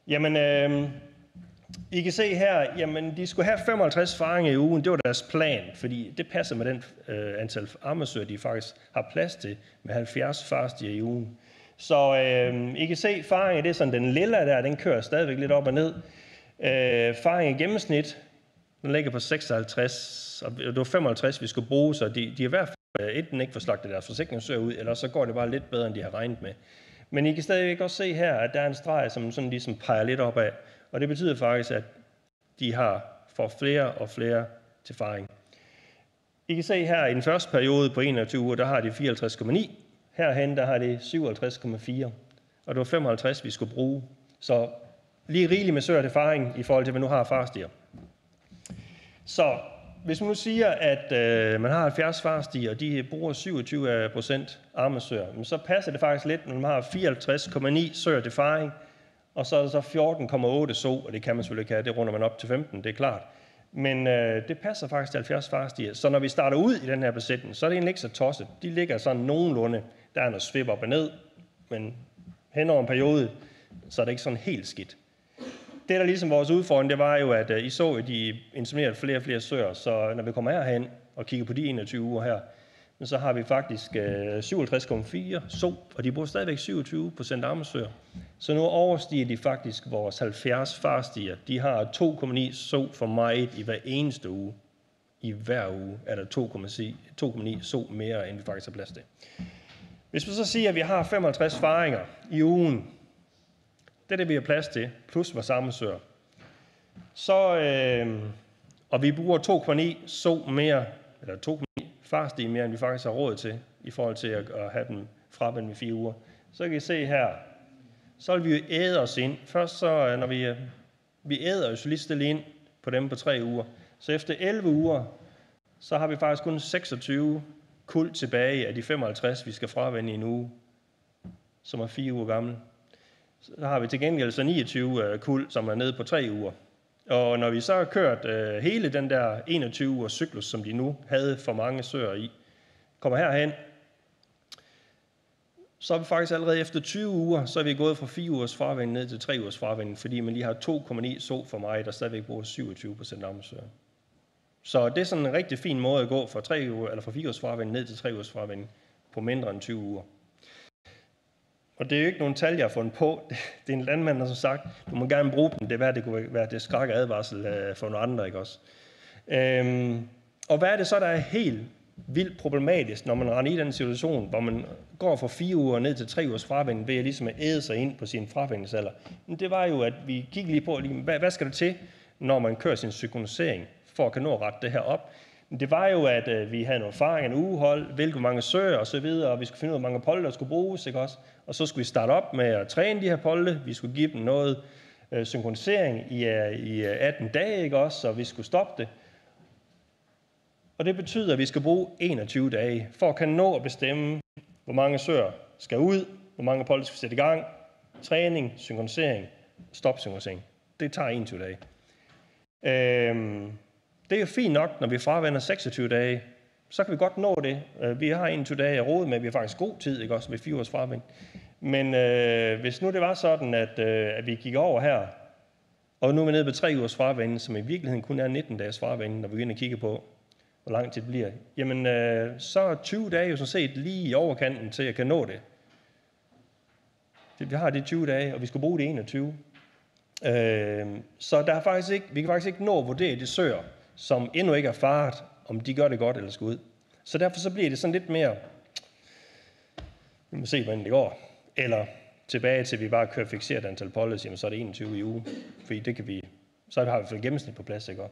Jamen, I kan se her, jamen de skulle have 55 faringer i ugen, det var deres plan, fordi det passer med den antal ammesøer, de faktisk har plads til, med 70 farstige i ugen. Så I kan se, faringer, det er sådan den lille der, den kører stadigvæk lidt op og ned. Faring i gennemsnit, den ligger på 56, og det var 55, vi skulle bruge, så de er i hvert fald enten ikke får slagtet deres forsikringssøger ud, eller så går det bare lidt bedre, end de har regnet med. Men I kan stadigvæk også se her, at der er en streg, som sådan ligesom peger lidt opad. Og det betyder faktisk, at de får flere og flere til faring. I kan se her i den første periode på 21 uger, der har de 54,9. Herhen, der har de 57,4. Og det var 55, vi skulle bruge. Så lige rigeligt med søer til faring i forhold til, hvad nu har farstier. Så hvis man nu siger, at man har 70 farstier, og de bruger 27% ammesøer, så passer det faktisk lidt, når man har 54,9 søer til faring, og så er der så 14,8 so, og det kan man selvfølgelig ikke have, det runder man op til 15, det er klart. Men det passer faktisk til 70 farstier. Så når vi starter ud i den her besætning, så er det egentlig ikke så tosset. De ligger sådan nogenlunde, der er noget svip op og ned, men hen over en periode, så er det ikke sådan helt skidt. Det, der ligesom vores udfordring, det var jo, at I så, at de inseminerede flere og flere søer, så når vi kommer herhen og kigger på de 21 uger her, så har vi faktisk 57,4 so, og de bruger stadigvæk 27% ammesøer. Så nu overstiger de faktisk vores 70 farstier. De har 2,9 so for meget i hver eneste uge. I hver uge er der 2,9 so mere, end vi faktisk har plads til. Hvis vi så siger, at vi har 55 faringer i ugen, det er det, vi har plads til, plus vores ammesøer. Så, og vi bruger 2,9 so mere, eller 2,9 farstige mere, end vi faktisk har råd til, i forhold til at have dem fra i 4 uger. Så kan I se her, så vil vi jo æde os ind. Først så, når vi æder jo lige stille ind på dem på 3 uger. Så efter 11 uger, så har vi faktisk kun 26 kuld tilbage af de 55, vi skal fravende i en uge, som er 4 uger gammel. Så har vi til gengæld så 29 kuld, som er nede på 3 uger. Og når vi så har kørt hele den der 21 ugers cyklus, som de nu havde for mange søer i, kommer herhen, så er vi faktisk allerede efter 20 uger, så er vi gået fra 4 ugers fravending ned til 3 ugers fravending, fordi man lige har 2,9 så for mig, der stadigvæk bruger 27% ammesøer. Så det er sådan en rigtig fin måde at gå fra 3 uger, eller fra 4 ugers fravending ned til 3 ugers fravending på mindre end 20 uger. Og det er jo ikke nogen tal, jeg har fundet på. Det er en landmand, der har sagt, du må gerne bruge dem. Det kunne være det skræk advarsel for nogle andre, ikke også? Og hvad er det så, der er helt vildt problematisk, når man render i den situation, hvor man går fra 4 uger ned til 3 ugers fravending, ved at ligesom at æde sig ind på sin fravendingsalder? Det var jo, at vi gik lige på, hvad skal der til, når man kører sin synkronisering, for at kan nå at rette det her op? Det var jo, at vi havde nogle erfaring, en ugehold, hvilke mange søer og så videre, og vi skulle finde ud af, hvor mange polde, der skulle bruges, ikke også? Og så skulle vi starte op med at træne de her polde. Vi skulle give dem noget synkronisering i 18 dage, ikke også? Så vi skulle stoppe det. Og det betyder, at vi skal bruge 21 dage, for at kan nå at bestemme, hvor mange søer skal ud, hvor mange polde skal sætte i gang, træning, synkronisering, stop-synkronisering. Det tager 21 dage. Det er jo fint nok, når vi fravender 26 dage, så kan vi godt nå det. Vi har 21 dage at rode med, vi har faktisk god tid, ikke også, med 4 ugers fravending. Men hvis nu det var sådan, at vi gik over her, og nu er vi nede på 3 ugers fravending, som i virkeligheden kun er 19 dages fravending, når vi begynder at kigge på, hvor lang tid det bliver, jamen så er 20 dage jo sådan set lige i overkanten til, at jeg kan nå det. Vi har de 20 dage, og vi skal bruge de 21. Så der er faktisk ikke, vi kan faktisk ikke nå at vurdere de søer, som endnu ikke er faret, om de gør det godt eller skal ud. Så derfor så bliver det sådan lidt mere, vi må se, hvordan det går. Eller tilbage til, at vi bare kører fikseret antal polde, så er det 21 i uge. Fordi det kan vi, så har vi fået gennemsnit på plads, ikke?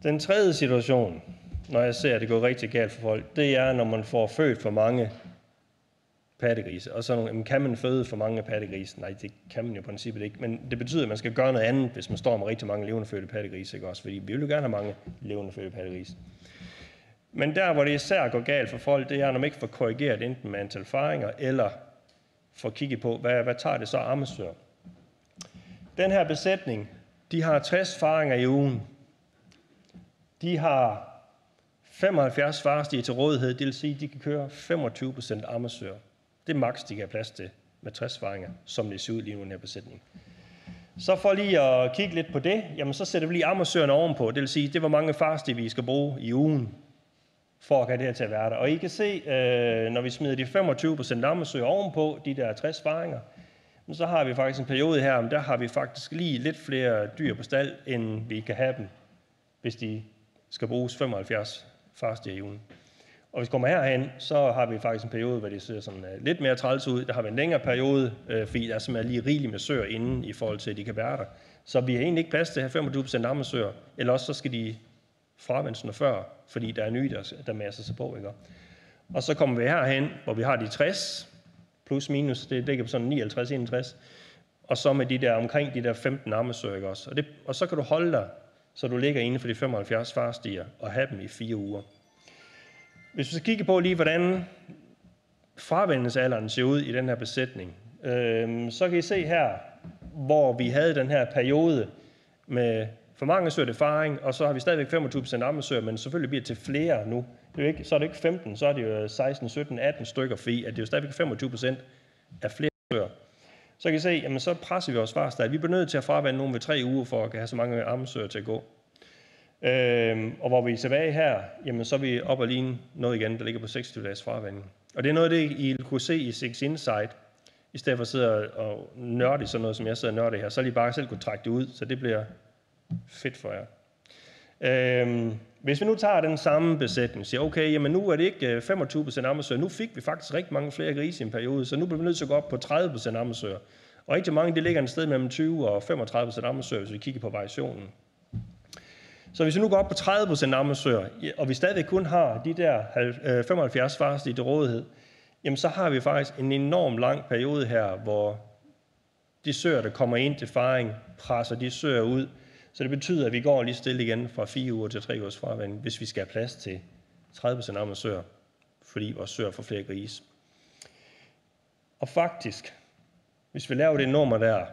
Den tredje situation, når jeg ser, at det går rigtig galt for folk, det er, når man får født for mange pattegrise. Og så kan man føde for mange pattegrise? Nej, det kan man jo i princippet ikke. Men det betyder, at man skal gøre noget andet, hvis man står med rigtig mange levende fødte pattegrise, ikke også? Fordi vi vil jo gerne have mange levende fødte pattegrise. Men der, hvor det især går galt for folk, det er, når man ikke får korrigeret enten med antal faringer, eller får kigget på, hvad tager det så ammesøer. Den her besætning, de har 60 faringer i ugen. De har 75 farestier til rådighed, det vil sige, at de kan køre 25% ammesøer. Det er maks, de kan have plads til med 60 faringer, som det ser ud lige nu i den her besætning. Så for lige at kigge lidt på det, jamen så sætter vi lige ammesøerne ovenpå. Det vil sige, det er, hvor mange farestier vi skal bruge i ugen, for at have det her til at være der. Og I kan se, når vi smider de 25% ammesøer ovenpå, de der 60 faringer, så har vi faktisk en periode her, der har vi faktisk lige lidt flere dyr på stald, end vi kan have dem, hvis de skal bruges 75 farestier i ugen. Og hvis vi kommer herhen, så har vi faktisk en periode, hvor det ser sådan lidt mere træls ud. Der har vi en længere periode, fordi der er simpelthen lige rigeligt med søer inden, i forhold til, at de kan være der. Så vi har egentlig ikke plads til at have 25% ammesøer, eller også så skal de fravendes noget før, fordi der er nye, der masser sig på. Ikke? Og så kommer vi herhen, hvor vi har de 60, plus minus, det ligger på sådan 59-61, og så med de der omkring de der 15 ammesøer. Også. Og så kan du holde dig, så du ligger inde for de 75 farstier og have dem i 4 uger. Hvis vi skal kigge på lige, hvordan fravendelsalderen ser ud i den her besætning, så kan I se her, hvor vi havde den her periode med for mange søer erfaring, og så har vi stadigvæk 25% ammesøer, men selvfølgelig bliver det til flere nu. Det er jo ikke, så er det ikke 15, så er det jo 16, 17, 18 stykker, fordi at det er jo stadigvæk 25% af flere søer. Så kan I se, jamen så presser vi vores farstad. Vi bliver nødt til at fravende nogen ved 3 uger, for at have så mange ammesøer til at gå. Og hvor vi er tilbage her, jamen så er vi op og ligne noget igen, der ligger på 26 dages fravending. Og det er noget af det, I kunne se i Six Insight, i stedet for at sidde og nørde i sådan noget, som jeg sidder og nørde her, så lige bare selv kunne trække det ud, så det bliver fedt for jer. Hvis vi nu tager den samme besætning og siger, okay, jamen nu er det ikke 25% ammesøer, nu fik vi faktisk rigtig mange flere grise i en periode, så nu bliver vi nødt til at gå op på 30% ammesøer. Og rigtig mange, det ligger et sted mellem 20 og 35% ammesøer, hvis vi kigger på variationen. Så hvis vi nu går op på 30% ammesøer, og vi stadig kun har de der 75 farstier til rådighed, jamen så har vi faktisk en enorm lang periode her, hvor de søer, der kommer ind til faring, presser de søer ud. Så det betyder, at vi går lige stille igen fra 4 uger til 3 ugers fravending, hvis vi skal have plads til 30% ammesøer, fordi vores søer får flere grise. Og faktisk, hvis vi laver det nummer der,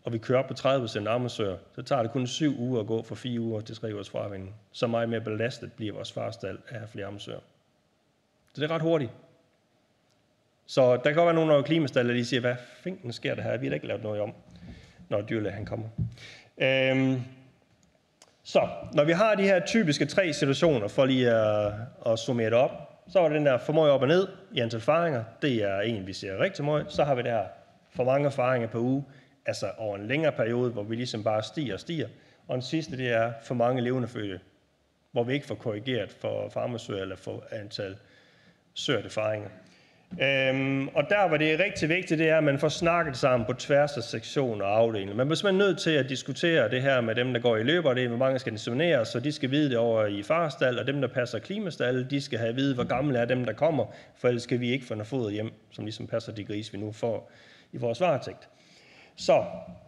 og vi kører op på 30% ammesøer, så tager det kun 7 uger at gå fra 4 uger til 3 ugers fravænning. Så meget mere belastet bliver vores farstald af at have flere ammesøer. Så det er ret hurtigt. Så der kan godt være nogle af klimastaller, der siger, hvad fanden sker der her? Vi har da ikke lavet noget om, når dyrlægen han kommer. Så når vi har de her typiske 3 situationer, for lige at summere det op, så var den der for meget op og ned i antal erfaringer. Det er en, vi ser rigtig meget. Så har vi det her for mange erfaringer per uge, altså over en længere periode, hvor vi ligesom bare stiger og stiger. Og den sidste, det er for mange levende fødte, hvor vi ikke får korrigeret for farmesøer eller for antal søer erfaringer. Og der var det rigtig vigtigt, det er, at man får snakket sammen på tværs af sektioner og afdelinger. Man bliver simpelthen nødt til at diskutere det her med dem, der går i løber, det er, hvor mange skal inseminere, så de skal vide det over i farstald, og dem, der passer klimastal, de skal have at vide, hvor gamle er dem, der kommer, for ellers skal vi ikke få noget foder hjem, som ligesom passer de grise, vi nu får i vores varetægt. Så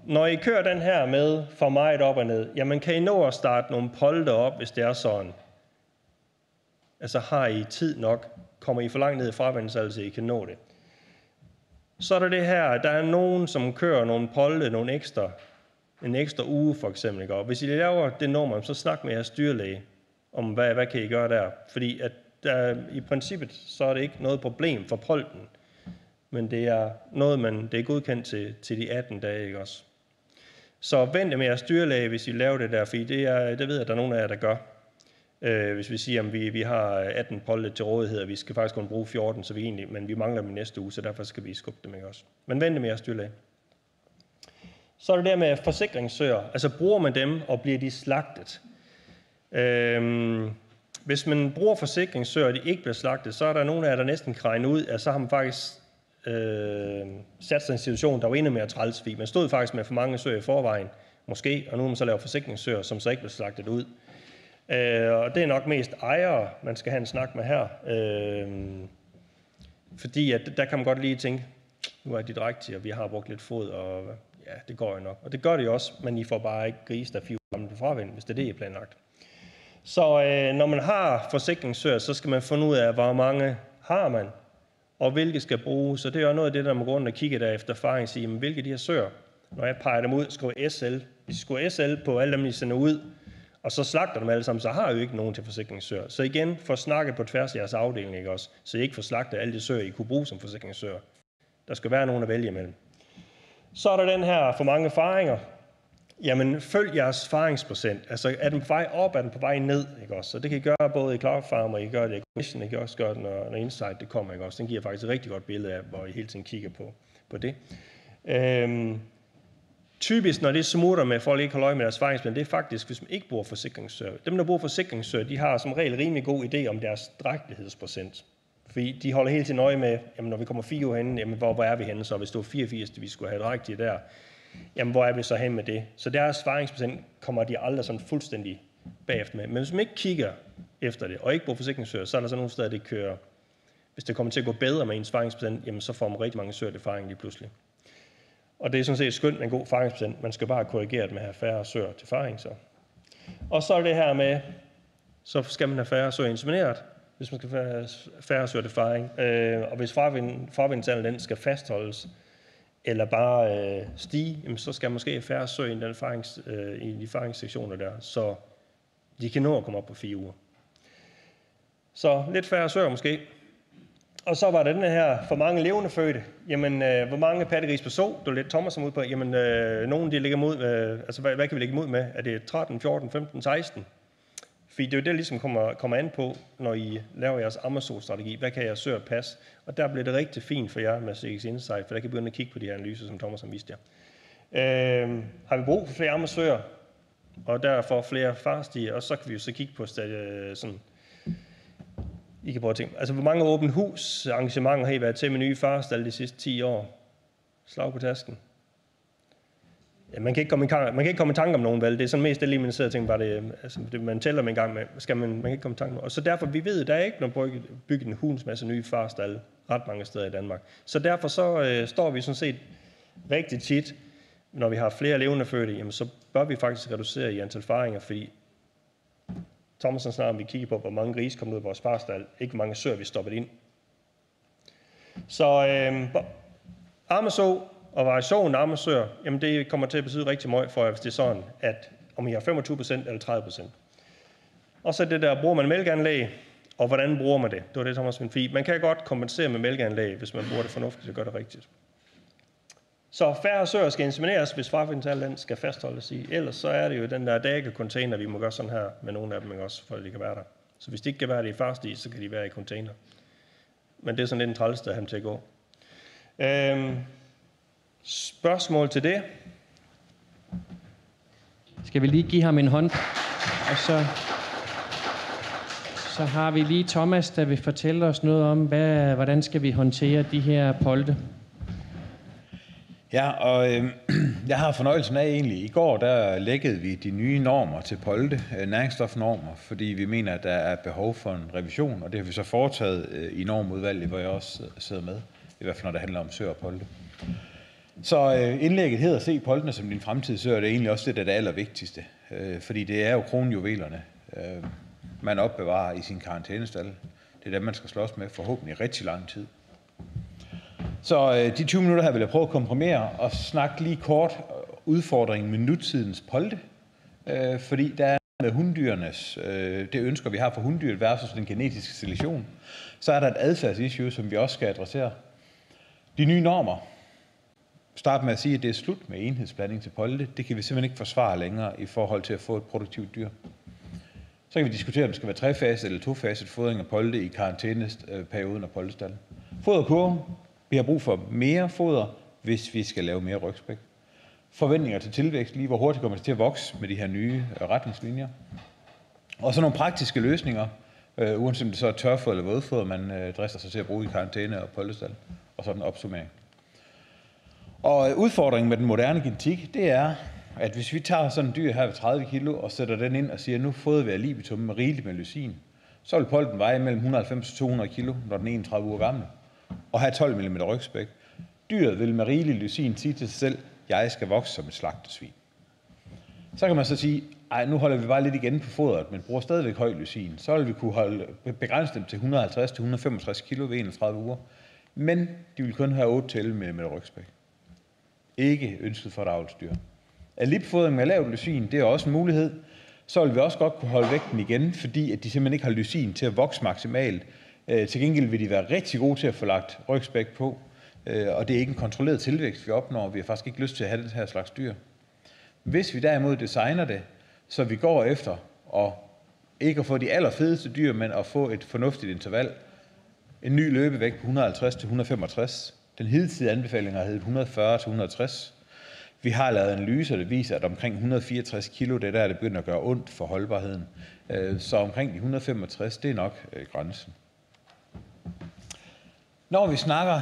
når I kører den her med for meget op og ned, jamen kan I nå at starte nogle polter op, hvis det er sådan. Altså har I tid nok? Kommer I for langt ned i fravændelsen, så I kan nå det. Så er der det her, der er nogen, som kører nogle polde, en ekstra uge for eksempel. Ikke? Og hvis I laver det nummer, så snak med jeres dyrlæge om, hvad kan I gøre der. Fordi at i princippet, så er det ikke noget problem for polden. Men det er noget, det er godkendt til de 18 dage, ikke også? Så vent med jeres dyrlæge, hvis I laver det der, fordi det ved jeg, at der er nogen af jer, der gør. Hvis vi siger, at vi har 18 polde til rådighed, og vi skal faktisk kun bruge 14, så men vi mangler dem i næste uge, så derfor skal vi skubbe dem, ikke også? Men vent med jeres dyrlæge. Så er det der med forsikringssøer. Altså bruger man dem, og bliver de slagtet? Hvis man bruger forsikringssøer, og de ikke bliver slagtet, så er der nogen af jer, der næsten kan regne ud, at så har man faktisk sat sig en situation, der var endnu mere træls. Man stod faktisk med for mange søer i forvejen, måske, og nu må man så lave forsikringssøer, som så ikke bliver slagtet ud. Og det er nok mest ejere, man skal have en snak med her. Fordi at der kan man godt lige tænke, nu er de drægtige, og vi har brugt lidt fod, og ja, det går jo nok. Og det gør det jo også, men I får bare ikke grise, der er 4 uger på fravind, hvis det er det, I er planlagt. Så når man har forsikringssøer, så skal man finde ud af, hvor mange har man, og hvilke skal bruges. Så det er jo noget af det, der må gå rundt og kigge der efter erfaring, og sige, hvilke af de her søer, når jeg peger dem ud, skriver SL. Hvis I skriver SL på alle dem, I sender ud, og så slagter dem alle sammen, så har I jo ikke nogen til forsikringssøer. Så igen, få snakket på tværs af jeres afdeling, ikke også? Så I ikke får slagtet alle de søer, I kunne bruge som forsikringssøer. Der skal være nogen at vælge imellem. Så er der den her for mange erfaringer. Jamen, følg jeres erfaringsprocent. Altså, er den på vej op, er den på vej ned, ikke også? Så det kan I gøre både i Cloud Farm, og I gør det i Acquisition, I kan også gøre det, når Insight det kommer, ikke også? Den giver faktisk et rigtig godt billede af, hvor I hele tiden kigger på det. Typisk, når det smutter med, at folk ikke holder øje med deres erfaringsprocent, det er faktisk, hvis man ikke bruger forsikringssøger. Dem, der bruger forsikringssøger, de har som regel rimelig god idé om deres drægtighedsprocent. Fordi de holder hele tiden øje med, jamen, når vi kommer 4 uger henne, jamen, hvor er vi henne så? Hvis det var 84, vi skulle have drægtige der, jamen, hvor er vi så hen med det? Så deres erfaringsprocent kommer de aldrig sådan fuldstændig bagefter med. Men hvis man ikke kigger efter det, og ikke bruger forsikringssøger, så er der så nogle steder, det kører. Hvis det kommer til at gå bedre med ens erfaringsprocent, jamen, så får man rigtig mange søer erfaring lige pludselig. Og det er sådan set skønt med en god erfaringsprocent. Man skal bare korrigere det med at have færre søer til erfaring. Så. Og så er det her med, så skal man have færre søer insemineret, hvis man skal have færre søer til erfaring. Og hvis fravindelsalderen den skal fastholdes, eller bare stige, jamen, så skal man måske have færre søer i de erfaringssektioner der, så de kan nå at komme op på 4 uger. Så lidt færre søer måske. Og så var der den her for mange levende fødte. Jamen, hvor mange pattegris per så? Det var lidt Thomas som ud på. Jamen, nogen de ligger mod, altså hvad kan vi lægge mod med? Er det 13, 14, 15, 16? Fordi det er jo det, ligesom kommer an på, når I laver jeres Amazon-strategi. Hvad kan jeres søer passe? Og der bliver det rigtig fint for jer med CX Insight, for der kan I begynde at kigge på de her analyser, som Thomas har vist jer. Har vi brug for flere Amazon-søer, og derfor flere farstige, og så kan vi jo så kigge på sådan. I kan prøve at tænke, altså hvor mange åbent hus arrangementer har I været til med nye farstal de sidste 10 år? Slag på tasken. Ja, man kan ikke komme i tanke om nogen, vel? Det er sådan mest det lige, man sidder og tænker, bare det, altså, det man tæller med en gang med, man kan ikke komme i tanke om. Og så derfor, vi ved, der er ikke nogen bygget en hulens masse nye farstal ret mange steder i Danmark. Så derfor så står vi sådan set rigtig tit, når vi har flere levende fødte, jamen så bør vi faktisk reducere i antal erfaringer, fordi Thomasen snakker om, vi kigger på, hvor mange grise kommer ud af vores sparstal, ikke hvor mange søer vi stoppet ind. Så ammeså og variationen af ammesøer, jamen det kommer til at betyde rigtig meget for, hvis det er sådan, at om I har 25% eller 30%. Og så det der, bruger man mælkeanlæg, og hvordan bruger man det? Det var det, Thomas ville sige. Man kan godt kompensere med mælkeanlæg, hvis man bruger det fornuftigt, så gør det rigtigt. Så færre søer skal insemineres, hvis farfindtallet skal fastholdes i. Ellers så er det jo den der dække-container, vi må gøre sådan her med nogle af dem også, for at de kan være der. Så hvis de ikke kan være det i fast is, så kan de være i container. Men det er sådan lidt en træls, der ham til at gå. Spørgsmål til det? Skal vi lige give ham en hånd? Og så har vi lige Thomas, der vil fortælle os noget om, hvordan skal vi håndtere de her polte. Ja, og jeg har fornøjelsen af egentlig. I går der lækkede vi de nye normer til polte, næringsstofnormer, fordi vi mener, at der er behov for en revision, og det har vi så foretaget i normudvalget, hvor jeg også sidder med, i hvert fald når det handler om søer og polte. Så indlægget hedder Se poltene som din fremtid, så er det egentlig også det allervigtigste, fordi det er jo kronjuvelerne, man opbevarer i sin karantænestal. Det er dem, man skal slås med forhåbentlig rigtig lang tid. Så de 20 minutter her vil jeg prøve at komprimere og snakke lige kort udfordringen med nutidens polte, fordi der er med hunddyrenes, det ønsker vi har for hunddyret versus den genetiske selektion, så er der et adfærdsissue, som vi også skal adressere. De nye normer. Start med at sige, at det er slut med enhedsblanding til polte. Det kan vi simpelthen ikke forsvare længere i forhold til at få et produktivt dyr. Så kan vi diskutere, om det skal være trefaset eller tofaset fodring af polte i karantæneperioden af poltestallen. Foderkurven. Vi har brug for mere foder, hvis vi skal lave mere rygspæk. Forventninger til tilvækst, lige hvor hurtigt kommer det til at vokse med de her nye retningslinjer. Og så nogle praktiske løsninger, uanset om det så er tørfoder eller vådfoder, man drister sig til at bruge i karantæne og poltestal, og så den opsummering. Og udfordringen med den moderne genetik, det er, at hvis vi tager sådan en dyr her ved 30 kilo og sætter den ind og siger, nu fodrer vi af libitum med rigeligt med lysin, så vil polten veje mellem 190 og 200 kilo, når den er 31 uger gammel, og have 12 mm rygspæk. Dyret vil med rigelig lysin sige til sig selv, jeg skal vokse som et slagtesvin. Så kan man så sige, nu holder vi bare lidt igen på fodret, men bruger stadigvæk høj lysin. Så vil vi kunne begrænse dem til 150-165 kilo ved 31 uger. Men de vil kun have 8-11 mm rygspæk. Ikke ønsket for et avlsdyr. Alipfodring med lavt lysin, det er også en mulighed. Så vil vi også godt kunne holde vægten igen, fordi at de simpelthen ikke har lysin til at vokse maksimalt. Til gengæld vil de være rigtig gode til at få lagt rygspæk på, og det er ikke en kontrolleret tilvækst, vi opnår. Vi har faktisk ikke lyst til at have den her slags dyr. Hvis vi derimod designer det, så vi går efter og ikke at få de allerfedeste dyr, men at få et fornuftigt interval. En ny løbevægt på 150-165. Den hidtidige anbefaling har heddet 140-160. Vi har lavet analyser, der viser, at omkring 164 kilo, det der, det begynder at gøre ondt for holdbarheden. Så omkring de 165, det er nok grænsen. Når vi snakker,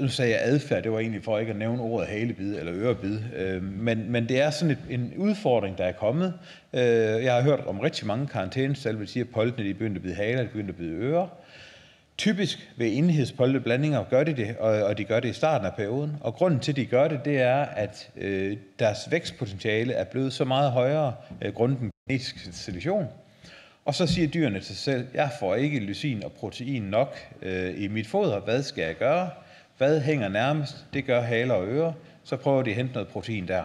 nu sagde jeg adfærd, det var egentlig for ikke at nævne ordet halebid eller ørebid, men det er sådan en udfordring, der er kommet. Jeg har hørt om rigtig mange karantænestal, vil sige, at poltene de begynder at bide haler, de begynder at bide ører. Typisk ved enhedspolteblandinger gør de det, og de gør det i starten af perioden. Og grunden til, at de gør det, det er, at deres vækstpotentiale er blevet så meget højere grundet den genetiske selektion. Og så siger dyrene til sig selv, jeg får ikke lysin og protein nok i mit foder. Hvad skal jeg gøre? Hvad hænger nærmest? Det gør haler og ører. Så prøver de at hente noget protein der.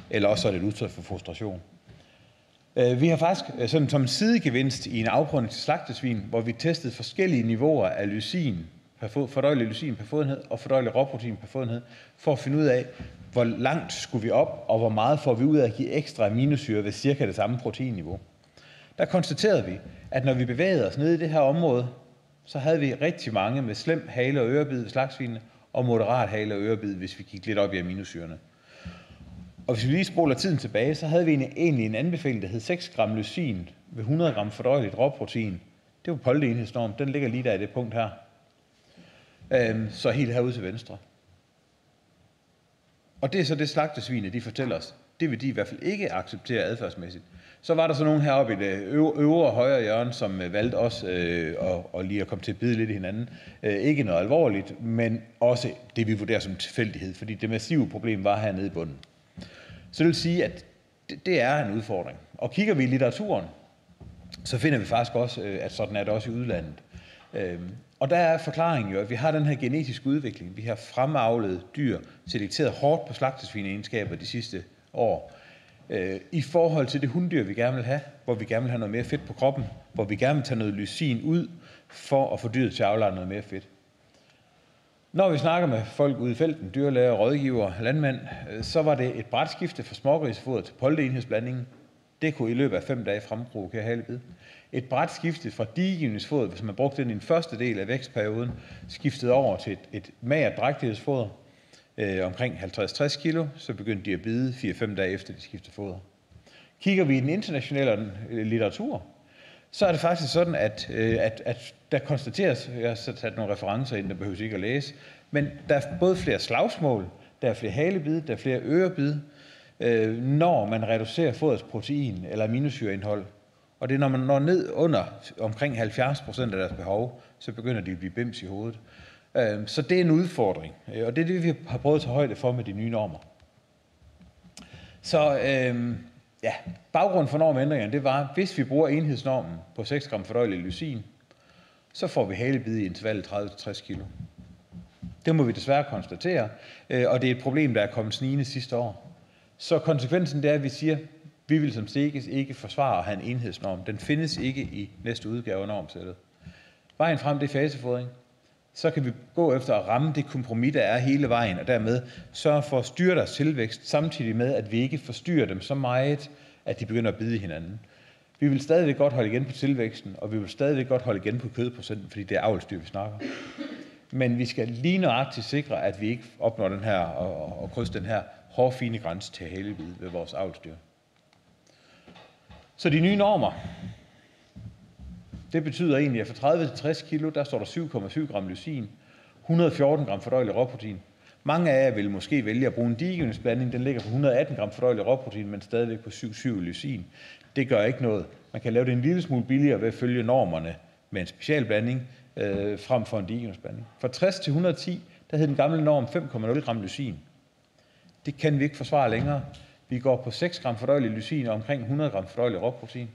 Eller også er det et udtryk for frustration. Vi har faktisk sådan som sidegevinst i en afprøvning til slagtesvin, hvor vi testede forskellige niveauer af lysin, fordøjelig lysin per fodenhed og fordøjelig råprotein per fodenhed, for at finde ud af, hvor langt skulle vi op, og hvor meget får vi ud af at give ekstra aminosyre ved cirka det samme proteinniveau. Der konstaterede vi, at når vi bevægede os ned i det her område, så havde vi rigtig mange med slem hale- og ørebid ved slagtsvinene, og moderat hale- og ørebid, hvis vi gik lidt op i aminosyrene. Og hvis vi lige spoler tiden tilbage, så havde vi egentlig en anbefaling, der hed 6 gram lysin ved 100 gram fordøjeligt råprotein. Det var polteenhedsnorm. Den ligger lige der i det punkt her. Så helt herude til venstre. Og det er så det slagtesvine, de fortæller os. Det vil de i hvert fald ikke acceptere adfærdsmæssigt. Så var der så nogen heroppe i det øvre og højre hjørne, som valgte også og lige at komme til at bide lidt i hinanden. Ikke noget alvorligt, men også det, vi vurderer som tilfældighed, fordi det massive problem var hernede i bunden. Så det vil sige, at det er en udfordring. Og kigger vi i litteraturen, så finder vi faktisk også, at sådan er det også i udlandet. Og der er forklaringen jo, at vi har den her genetiske udvikling. Vi har fremavlet dyr, selekteret hårdt på slagtesvineegenskaber de sidste år, i forhold til det hunddyr, vi gerne vil have, hvor vi gerne vil have noget mere fedt på kroppen, hvor vi gerne vil tage noget lysin ud, for at få dyret til at aflejre noget mere fedt. Når vi snakker med folk ude i felten, dyrlæger, rådgiver, landmænd, så var det et bræt skifte fra smågrisfoder til polteenhedsblandingen. Det kunne i løbet af 5 dage fremprovokere halebid. Et bræt skifte fra diegivningsfoder, hvis man brugte den i den første del af vækstperioden, skiftede over til et magert drægtighedsfoder, omkring 50-60 kilo, så begyndte de at bide 4-5 dage efter, de skiftede foder. Kigger vi i den internationale litteratur, så er det faktisk sådan, at der konstateres, jeg har sat nogle referencer ind, der behøves ikke at læse, men der er både flere slagsmål, der er flere halebid, der er flere ørebid, når man reducerer fodrets protein eller aminosyreindhold. Og det er, når man når ned under omkring 70% af deres behov, så begynder de at blive bims i hovedet. Så det er en udfordring, og det er det, vi har prøvet at tage højde for med de nye normer. Så baggrunden for normændringerne, det var, hvis vi bruger enhedsnormen på 6 gram fordøjelig lysin, så får vi halebid i intervallet 30-60 kilo. Det må vi desværre konstatere, og det er et problem, der er kommet snigende sidste år. Så konsekvensen det er, at vi siger, vi vil som STEGIS ikke forsvare at have en enhedsnorm. Den findes ikke i næste udgave af normsættet. Vejen frem, det er fasefodring. Så kan vi gå efter at ramme det kompromis, der er hele vejen, og dermed sørge for at styre deres tilvækst, samtidig med, at vi ikke forstyrrer dem så meget, at de begynder at bide i hinanden. Vi vil stadigvæk godt holde igen på tilvæksten, og vi vil stadigvæk godt holde igen på kødprocenten, fordi det er avlsdyr, vi snakker. Men vi skal lige nøjagtigt sikre, at vi ikke opnår den her og krydser den her hårfine grænse til halebid ved vores avlsdyr. Så de nye normer, det betyder egentlig, at fra 30 til 60 kilo, der står der 7,7 gram lysin, 114 gram fordøjelig råprotein. Mange af jer vil måske vælge at bruge en diegivningsblanding. Den ligger på 118 gram fordøjelig råprotein, men stadigvæk på 7,7 lysin. Det gør ikke noget. Man kan lave det en lille smule billigere ved at følge normerne med en specialblanding frem for en diegivningsblanding. Fra 60 til 110, der hed den gamle norm 5,0 gram lysin. Det kan vi ikke forsvare længere. Vi går på 6 gram fordøjelig lysin og omkring 100 gram fordøjelig råprotein.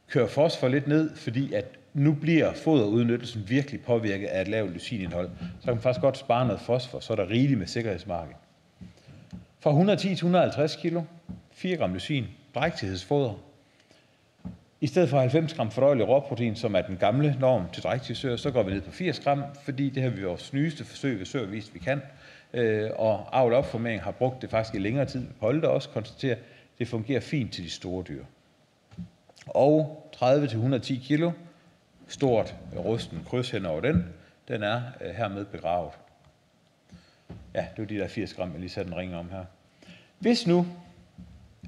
Kører fosfor lidt ned, fordi at nu bliver foderudnyttelsen virkelig påvirket af et lavt lysinindhold. Så kan man faktisk godt spare noget fosfor, så er der rigeligt med sikkerhedsmarked. Fra 110 til 150 kilo, 4 gram lysin, drægtighedsfoder. I stedet for 90 gram fordøjelig råprotein, som er den gamle norm til drægtighedssøer, så går vi ned på 80 gram, fordi det har vi vores nyeste forsøg ved søer vist, vi kan. Og avl opformering har brugt det faktisk i længere tid. Polde også konstaterer, at det fungerer fint til de store dyr. Og 30 til 110 kilo, stort rusten kryds hen over den er hermed begravet. Ja, det er de der 80 gram, jeg lige satte en ring om her. Hvis nu,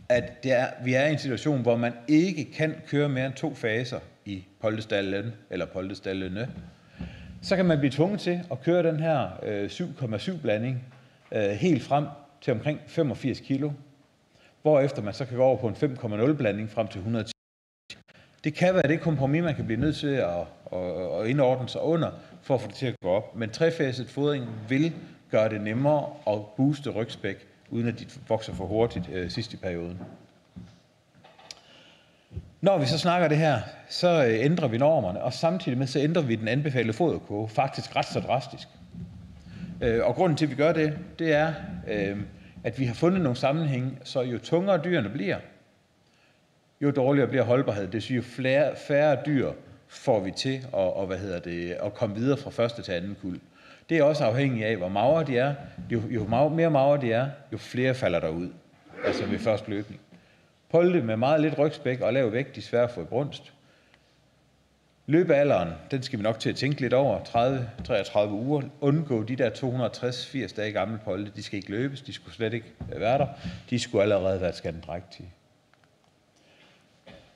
at vi er i en situation, hvor man ikke kan køre mere end 2 faser i poltestallen eller poltestallene, så kan man blive tvunget til at køre den her 7,7 blanding helt frem til omkring 85 kilo, hvorefter man så kan gå over på en 5,0 blanding frem til 110. Det kan være det kompromis, man kan blive nødt til at indordne sig under, for at få det til at gå op. Men trefaset fodring vil gøre det nemmere at booste rygspæk, uden at de vokser for hurtigt sidst i perioden. Når vi så snakker det her, så ændrer vi normerne, og samtidig med så ændrer vi den anbefalede foderkurve faktisk ret så drastisk. Og grunden til, at vi gør det, det er, at vi har fundet nogle sammenhænge, så jo tungere dyrene bliver, jo dårligere bliver holdbarhed. Det siger, jo færre dyr får vi til at komme videre fra første til anden kuld. Det er også afhængigt af, hvor magre de er. Jo mere magre de er, jo flere falder der ud, altså ved første løbning. Polte med meget lidt rygspæk og lav vægt, de er svære at få i brunst. Løbealderen, den skal vi nok til at tænke lidt over. 30-33 uger. Undgå de der 260-80 dage gamle polte. De skal ikke løbes, de skulle slet ikke være der. De skulle allerede være skandedrægtige.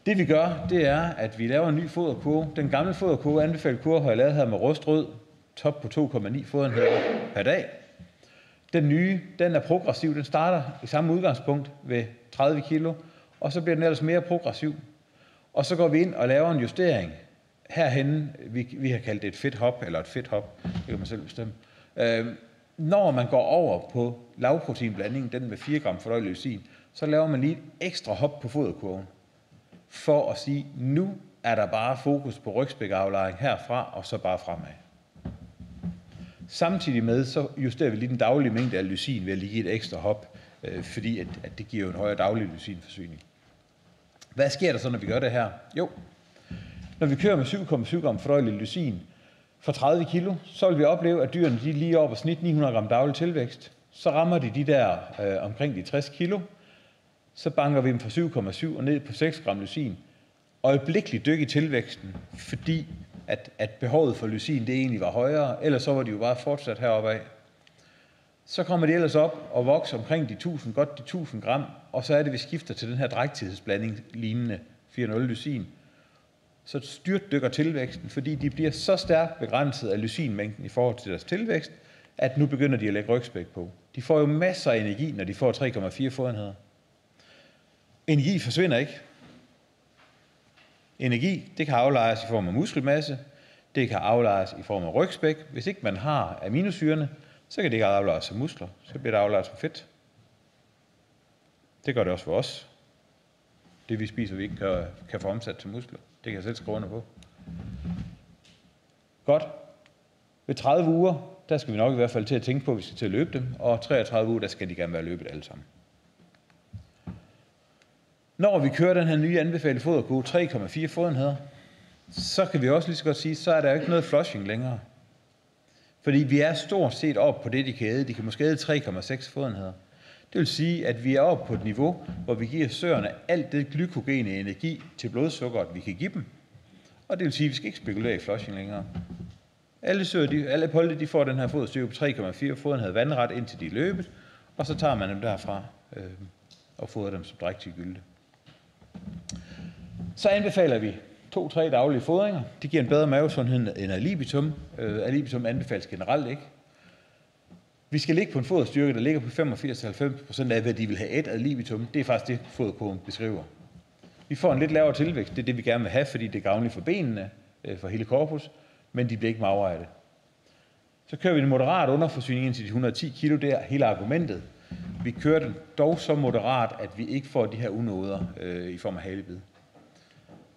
Det vi gør, det er, at vi laver en ny foderkurve. Den gamle foderkurve, anbefalet kurve, har jeg lavet her med rustrød. Top på 2,9 fodenheder per dag. Den nye, den er progressiv. Den starter i samme udgangspunkt ved 30 kilo, og så bliver den ellers mere progressiv. Og så går vi ind og laver en justering. Herhenne, vi har kaldt det et fedt hop, eller et fedt hop, det kan man selv bestemme. Når man går over på lavproteinblandingen, den med 4 gram fordøjelig lysin, så laver man lige et ekstra hop på foderkurven. for at sige, nu er der bare fokus på rygspækaflejring herfra, og så bare fremad. Samtidig med, så justerer vi lige den daglige mængde af lysin ved at lige give et ekstra hop, fordi at det giver jo en højere daglig lysinforsyning. Hvad sker der så, når vi gør det her? Jo, når vi kører med 7,7 gram fordøjelig lysin for 30 kilo, så vil vi opleve, at dyrene de er lige over snit 900 gram daglig tilvækst. Så rammer de der omkring de 60 kilo, så banker vi dem fra 7,7 og ned på 6 gram lysin. Øjeblikkeligt dyk i tilvæksten, fordi at behovet for lysin det egentlig var højere, ellers så var de jo bare fortsat heroppe af. Så kommer de ellers op og vokser omkring de 1000 gram, og så er det, vi skifter til den her drægtighedsblanding lignende 4,0 lysin. Så styrtdykker tilvæksten, fordi de bliver så stærkt begrænset af lysinmængden i forhold til deres tilvækst, at nu begynder de at lægge rygspæk på. De får jo masser af energi, når de får 3,4 fodenheder. Energi forsvinder ikke. Energi, det kan aflejres i form af muskelmasse, det kan aflejres i form af rygspæk. Hvis ikke man har aminosyrene, så kan det ikke aflejres som muskler, så bliver det aflejret som fedt. Det gør det også for os. Det vi spiser, vi ikke kan få omsat til muskler. Det kan jeg selv skrive under på. Godt. Ved 30 uger, der skal vi nok i hvert fald til at tænke på, at vi skal til at løbe dem, og 33 uger, der skal de gerne være løbet alle sammen. Når vi kører den her nye anbefalede foderkode, 3,4 fodenheder, så kan vi også lige så godt sige, så er der jo ikke noget flushing længere. Fordi vi er stort set oppe på det, de kan æde. De kan måske æde 3,6 fodenheder. Det vil sige, at vi er oppe på et niveau, hvor vi giver søerne alt det glykogene energi til blodsukkeret, vi kan give dem. Og det vil sige, at vi skal ikke spekulere i flushing længere. Alle polde, de får den her foderstyrke på 3,4 fodenheder vandret, indtil de er løbet, og så tager man dem derfra og fodrer dem som drægtige gylde. Så anbefaler vi 2-3 daglige fodringer. Det giver en bedre mavesundhed end alibitum. Alibitum anbefales generelt ikke. Vi skal ligge på en foderstyrke, der ligger på 85-90% af, hvad de vil have et alibitum. Det er faktisk det, foderkoden beskriver. Vi får en lidt lavere tilvækst. Det er det, vi gerne vil have, fordi det er gavnligt for benene, for hele korpus, men de bliver ikke magre af det. Så kører vi en moderat underforsyning indtil de 110 kilo. Det er hele argumentet. Vi kører den dog så moderat, at vi ikke får de her unåder i form af halebid.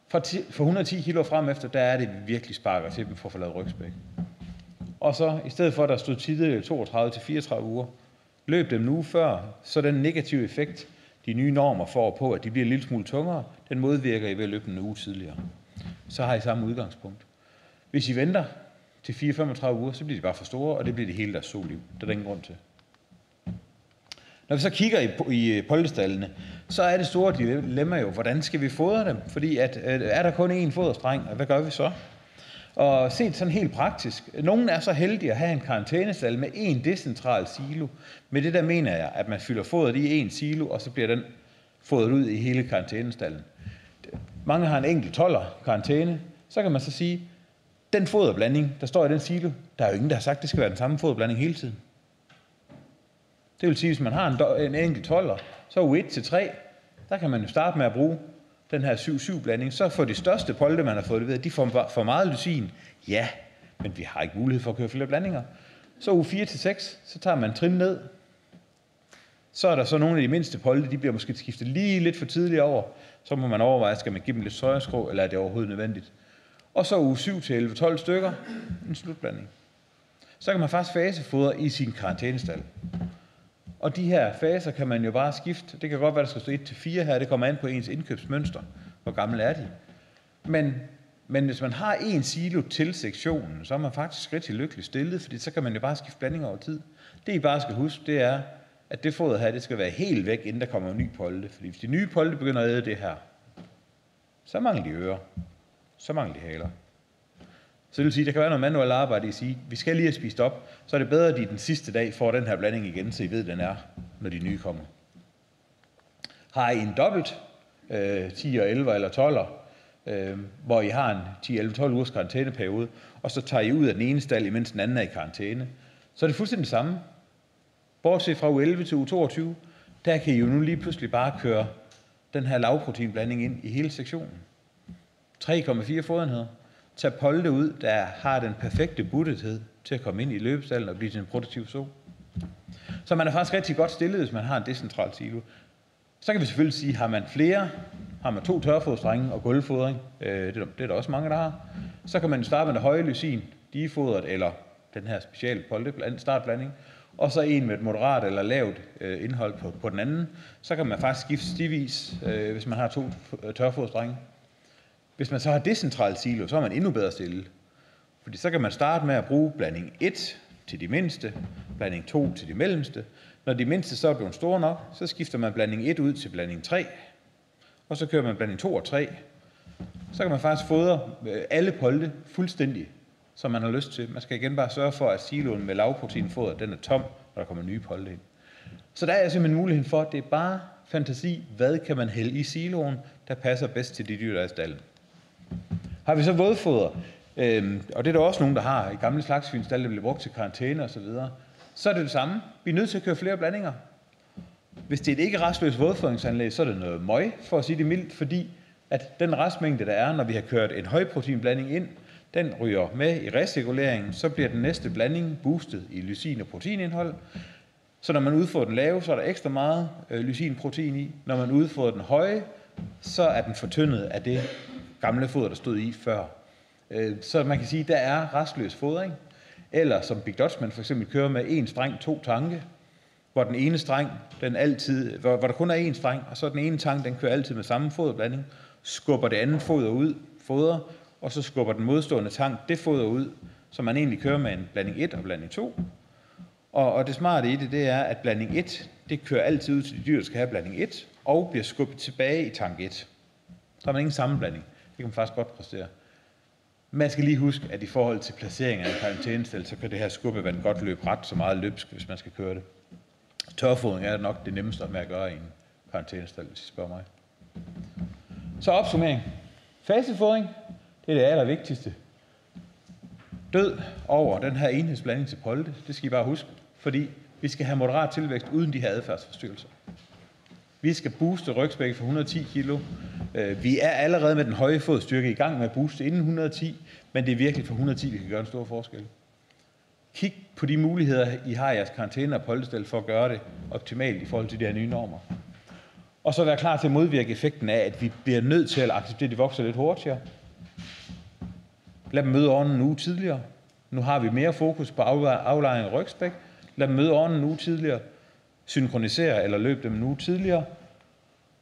For 110 kilo frem efter, der er det, vi virkelig sparker til dem for at få lavet rygspæk. Og så i stedet for, at der stod tidligere 32-34 uger, løb dem en uge før, så den negative effekt, de nye normer får på, at de bliver en lille smule tungere, den modvirker I ved at løbe dem en uge tidligere. Så har I samme udgangspunkt. Hvis I venter til 4-35 uger, så bliver de bare for store, og det bliver det hele deres solliv. Det er der ingen grund til. Når vi så kigger i poldestallene, så er det store dilemma jo, hvordan skal vi fodre dem? Fordi er der kun én foderstreng, og hvad gør vi så? Og set sådan helt praktisk, nogen er så heldige at have en karantænestal med én decentral silo. Med det der mener jeg, at man fylder fodret i én silo, og så bliver den fodret ud i hele karantænestallen. Mange har en enkelt 12'er karantæne, så kan man så sige, den foderblanding, der står i den silo, der er jo ingen, der har sagt, at det skal være den samme foderblanding hele tiden. Det vil sige, hvis man har en enkelt 12'er, så uge 1-3, der kan man jo starte med at bruge den her 7-7-blanding. Så for de største polde, man har fået det ved, de får for meget lysin. Ja, men vi har ikke mulighed for at køre flere blandinger. Så uge 4-6, så tager man trin ned. Så er der så nogle af de mindste polde, de bliver måske skiftet lige lidt for tidligt over. Så må man overveje, skal man give dem lidt sojastrå, eller er det overhovedet nødvendigt. Og så uge 7-11-12 stykker, en slutblanding. Så kan man faktisk fasefodre i sin karantænestal. Og de her faser kan man jo bare skifte. Det kan godt være, der skal stå 1-4 her. Det kommer an på ens indkøbsmønster. Hvor gamle er de? Men hvis man har en silo til sektionen, så er man faktisk rigtig lykkeligt stillet, fordi så kan man jo bare skifte blandinger over tid. Det I bare skal huske, det er, at det foder her, det skal være helt væk, inden der kommer en ny polde. Fordi hvis de nye polde begynder at æde det her, så mangler de ører. Så mangler de haler. Så det vil sige, at der kan være noget manuelt arbejde i at sige, vi skal lige have spist op, så er det bedre, at de den sidste dag får den her blanding igen, så I ved, den er, når de nye kommer. Har I en dobbelt, 10 og 11 eller 12'er, hvor I har en 10-11-12 ugers karantæneperiode, og så tager I ud af den ene stald, imens den anden er i karantæne, så er det fuldstændig det samme. Bortset fra uge 11 til uge 22, der kan I jo nu lige pludselig bare køre den her lavproteinblanding ind i hele sektionen. 3,4 fodenheder. Tag polde ud, der har den perfekte buttethed til at komme ind i løbestallen og blive til en produktiv so. Så man er faktisk rigtig godt stillet, hvis man har en decentral silo. Så kan vi selvfølgelig sige, har man flere Har man 2 tørfoderstrenge og gulvfodring, det er der også mange, der har, så kan man starte med det høje lysin, digefodret eller den her specielle startblanding, og så en med et moderat eller lavt indhold på den anden. Så kan man faktisk skifte stivis, hvis man har 2 tørfoderstrenge. Hvis man så har decentral silo, så er man endnu bedre stillet. Fordi så kan man starte med at bruge blanding 1 til de mindste, blanding 2 til de mellemste. Når de mindste så er blevet store nok, så skifter man blanding 1 ud til blanding 3, og så kører man blanding 2 og 3. Så kan man faktisk fodre alle polde fuldstændig, som man har lyst til. Man skal igen bare sørge for, at siloen med lavproteinfoder, den er tom, når der kommer nye polde ind. Så der er simpelthen muligheden for, at det er bare fantasi, hvad kan man hælde i siloen, der passer bedst til de dyr, der er i stallen. Har vi så vådfoder, og det er der også nogen, der har i gamle slagtesvinsstalle, der bliver brugt til karantæne osv., så er det det samme. Vi er nødt til at køre flere blandinger. Hvis det er et ikke restløst vådfodringsanlæg, så er det noget møg, for at sige det mildt, fordi at den restmængde, der er, når vi har kørt en højproteinblanding ind, den ryger med i recirkuleringen, så bliver den næste blanding boostet i lysin og proteinindhold. Så når man udfordrer den lave, så er der ekstra meget lysin-protein i. Når man udfordrer den høje, så er den fortyndet af det gamle foder, der stod i før. Så man kan sige, at der er restløs fodring. Eller som Big Dutchman for eksempel kører med 1 streng, 2 tanke, hvor den ene streng, hvor der kun er 1 streng, og så den ene tank, den kører altid med samme foderblanding, skubber det andet foder, og så skubber den modstående tank det foder ud, så man egentlig kører med en blanding 1 og blanding 2. Og det smarte i det er, at blanding 1, det kører altid ud til de dyr, der skal have blanding 1, og bliver skubbet tilbage i tank 1. Så har man ingen sammenblanding. Det kan man faktisk godt præstere. Man skal lige huske, at i forhold til placering af en karantænestal, så kan det her skubbevand godt løbe ret så meget løbsk, hvis man skal køre det. Tørfodring er nok det nemmeste med at gøre i en karantænestal, hvis I spørger mig. Så opsummering. Fasefodring, det er det allervigtigste. Død over den her enhedsblanding til polde, det skal I bare huske, fordi vi skal have moderat tilvækst uden de her adfærdsforstyrrelser. Vi skal booste rygspækket for 110 kg. Vi er allerede med den høje fodstyrke i gang med at booste inden 110, men det er virkelig for 110, vi kan gøre en stor forskel. Kig på de muligheder, I har i jeres karantæne og poldestal for at gøre det optimalt i forhold til de her nye normer. Og så være klar til at modvirke effekten af, at vi bliver nødt til at acceptere, at de vokser lidt hurtigere. Lad dem møde ånden en uge tidligere. Nu har vi mere fokus på aflejring af rygspæk. Lad dem møde ånden en uge tidligere. Synkronisere eller løbe dem en uge tidligere.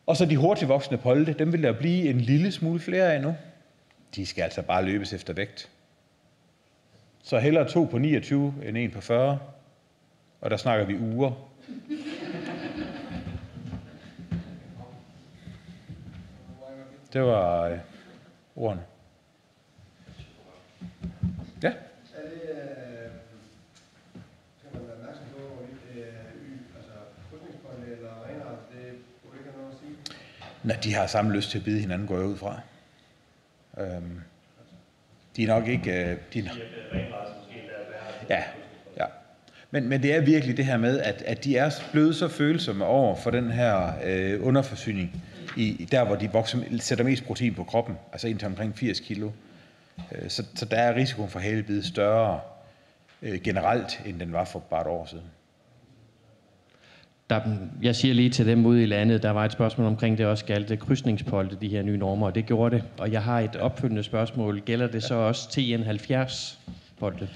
Og så de hurtigt voksende polde, dem vil der blive en lille smule flere af nu. De skal altså bare løbes efter vægt. Så hellere 2 på 29 end 1 på 40. Og der snakker vi uger. Det var ordene. Ja. Skal man være opmærksom på, krydsningspointe eller renart, det burde ikke have noget at sige? Nej, de har samme lyst til at bide hinanden, går jeg ud fra. De er nok ikke... Ja. Men det er virkelig det her med, at de er blevet så følsomme over for den her underforsyning, der hvor de sætter mest protein på kroppen, altså indtil omkring 80 kilo. Så der er risikoen for halebid større generelt, end den var for bare et år siden. Jeg siger lige til dem ude i landet, der var et spørgsmål omkring det også galt krydsningspolde, de her nye normer, og det gjorde det. Og jeg har et opfølgende spørgsmål. Gælder det så også TN70-polde?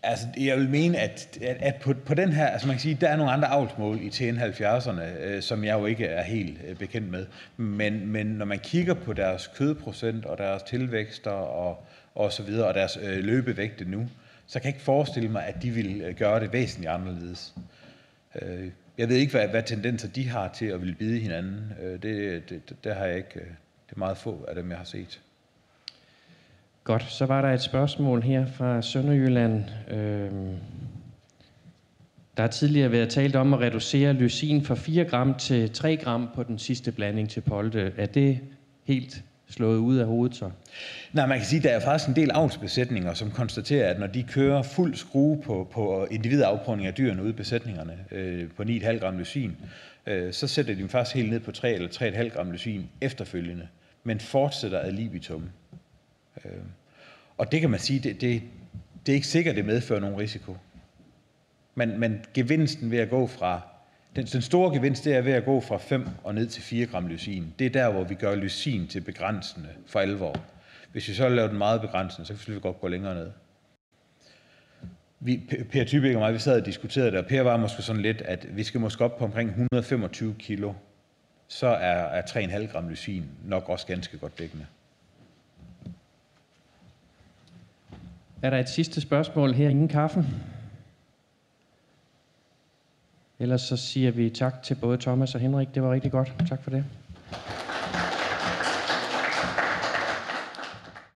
Altså, jeg vil mene, at på den her, altså man kan sige, der er nogle andre avlsmål i TN70'erne, som jeg jo ikke er helt bekendt med. Men når man kigger på deres kødprocent og deres tilvækster og så videre, og deres løbevægte nu, så kan jeg ikke forestille mig, at de vil gøre det væsentligt anderledes. Jeg ved ikke, hvad tendenser de har til at ville bide hinanden. Det har jeg ikke. Det er meget få af dem, jeg har set. Godt, så var der et spørgsmål her fra Sønderjylland. Der har tidligere været talt om at reducere lysin fra 4 gram til 3 gram på den sidste blanding til polde. Er det helt slået ud af hovedet så? Nej, man kan sige, at der er faktisk en del avlsbesætninger, som konstaterer, at når de kører fuld skrue på individafprøvning af dyrene ude i besætningerne på 9,5 gram lysin, så sætter de dem faktisk helt ned på 3 eller 3,5 gram lysin efterfølgende, men fortsætter ad libitum. Og det kan man sige, det er ikke sikkert, det medfører nogen risiko. Men gevinsten ved at gå fra Den store gevinst, det er ved at gå fra 5 og ned til 4 gram lysin. Det er der, hvor vi gør lysin til begrænsende for alvor. Hvis vi så laver den meget begrænsende, så kan vi godt gå længere ned. Per Tybæk og mig, vi sad og diskuterede det, og Per var måske sådan lidt, at vi skal måske op på omkring 125 kilo. Så er 3,5 gram lysin nok også ganske godt dækkende. Er der et sidste spørgsmål her inden kaffen? Ellers så siger vi tak til både Thomas og Henrik. Det var rigtig godt. Tak for det.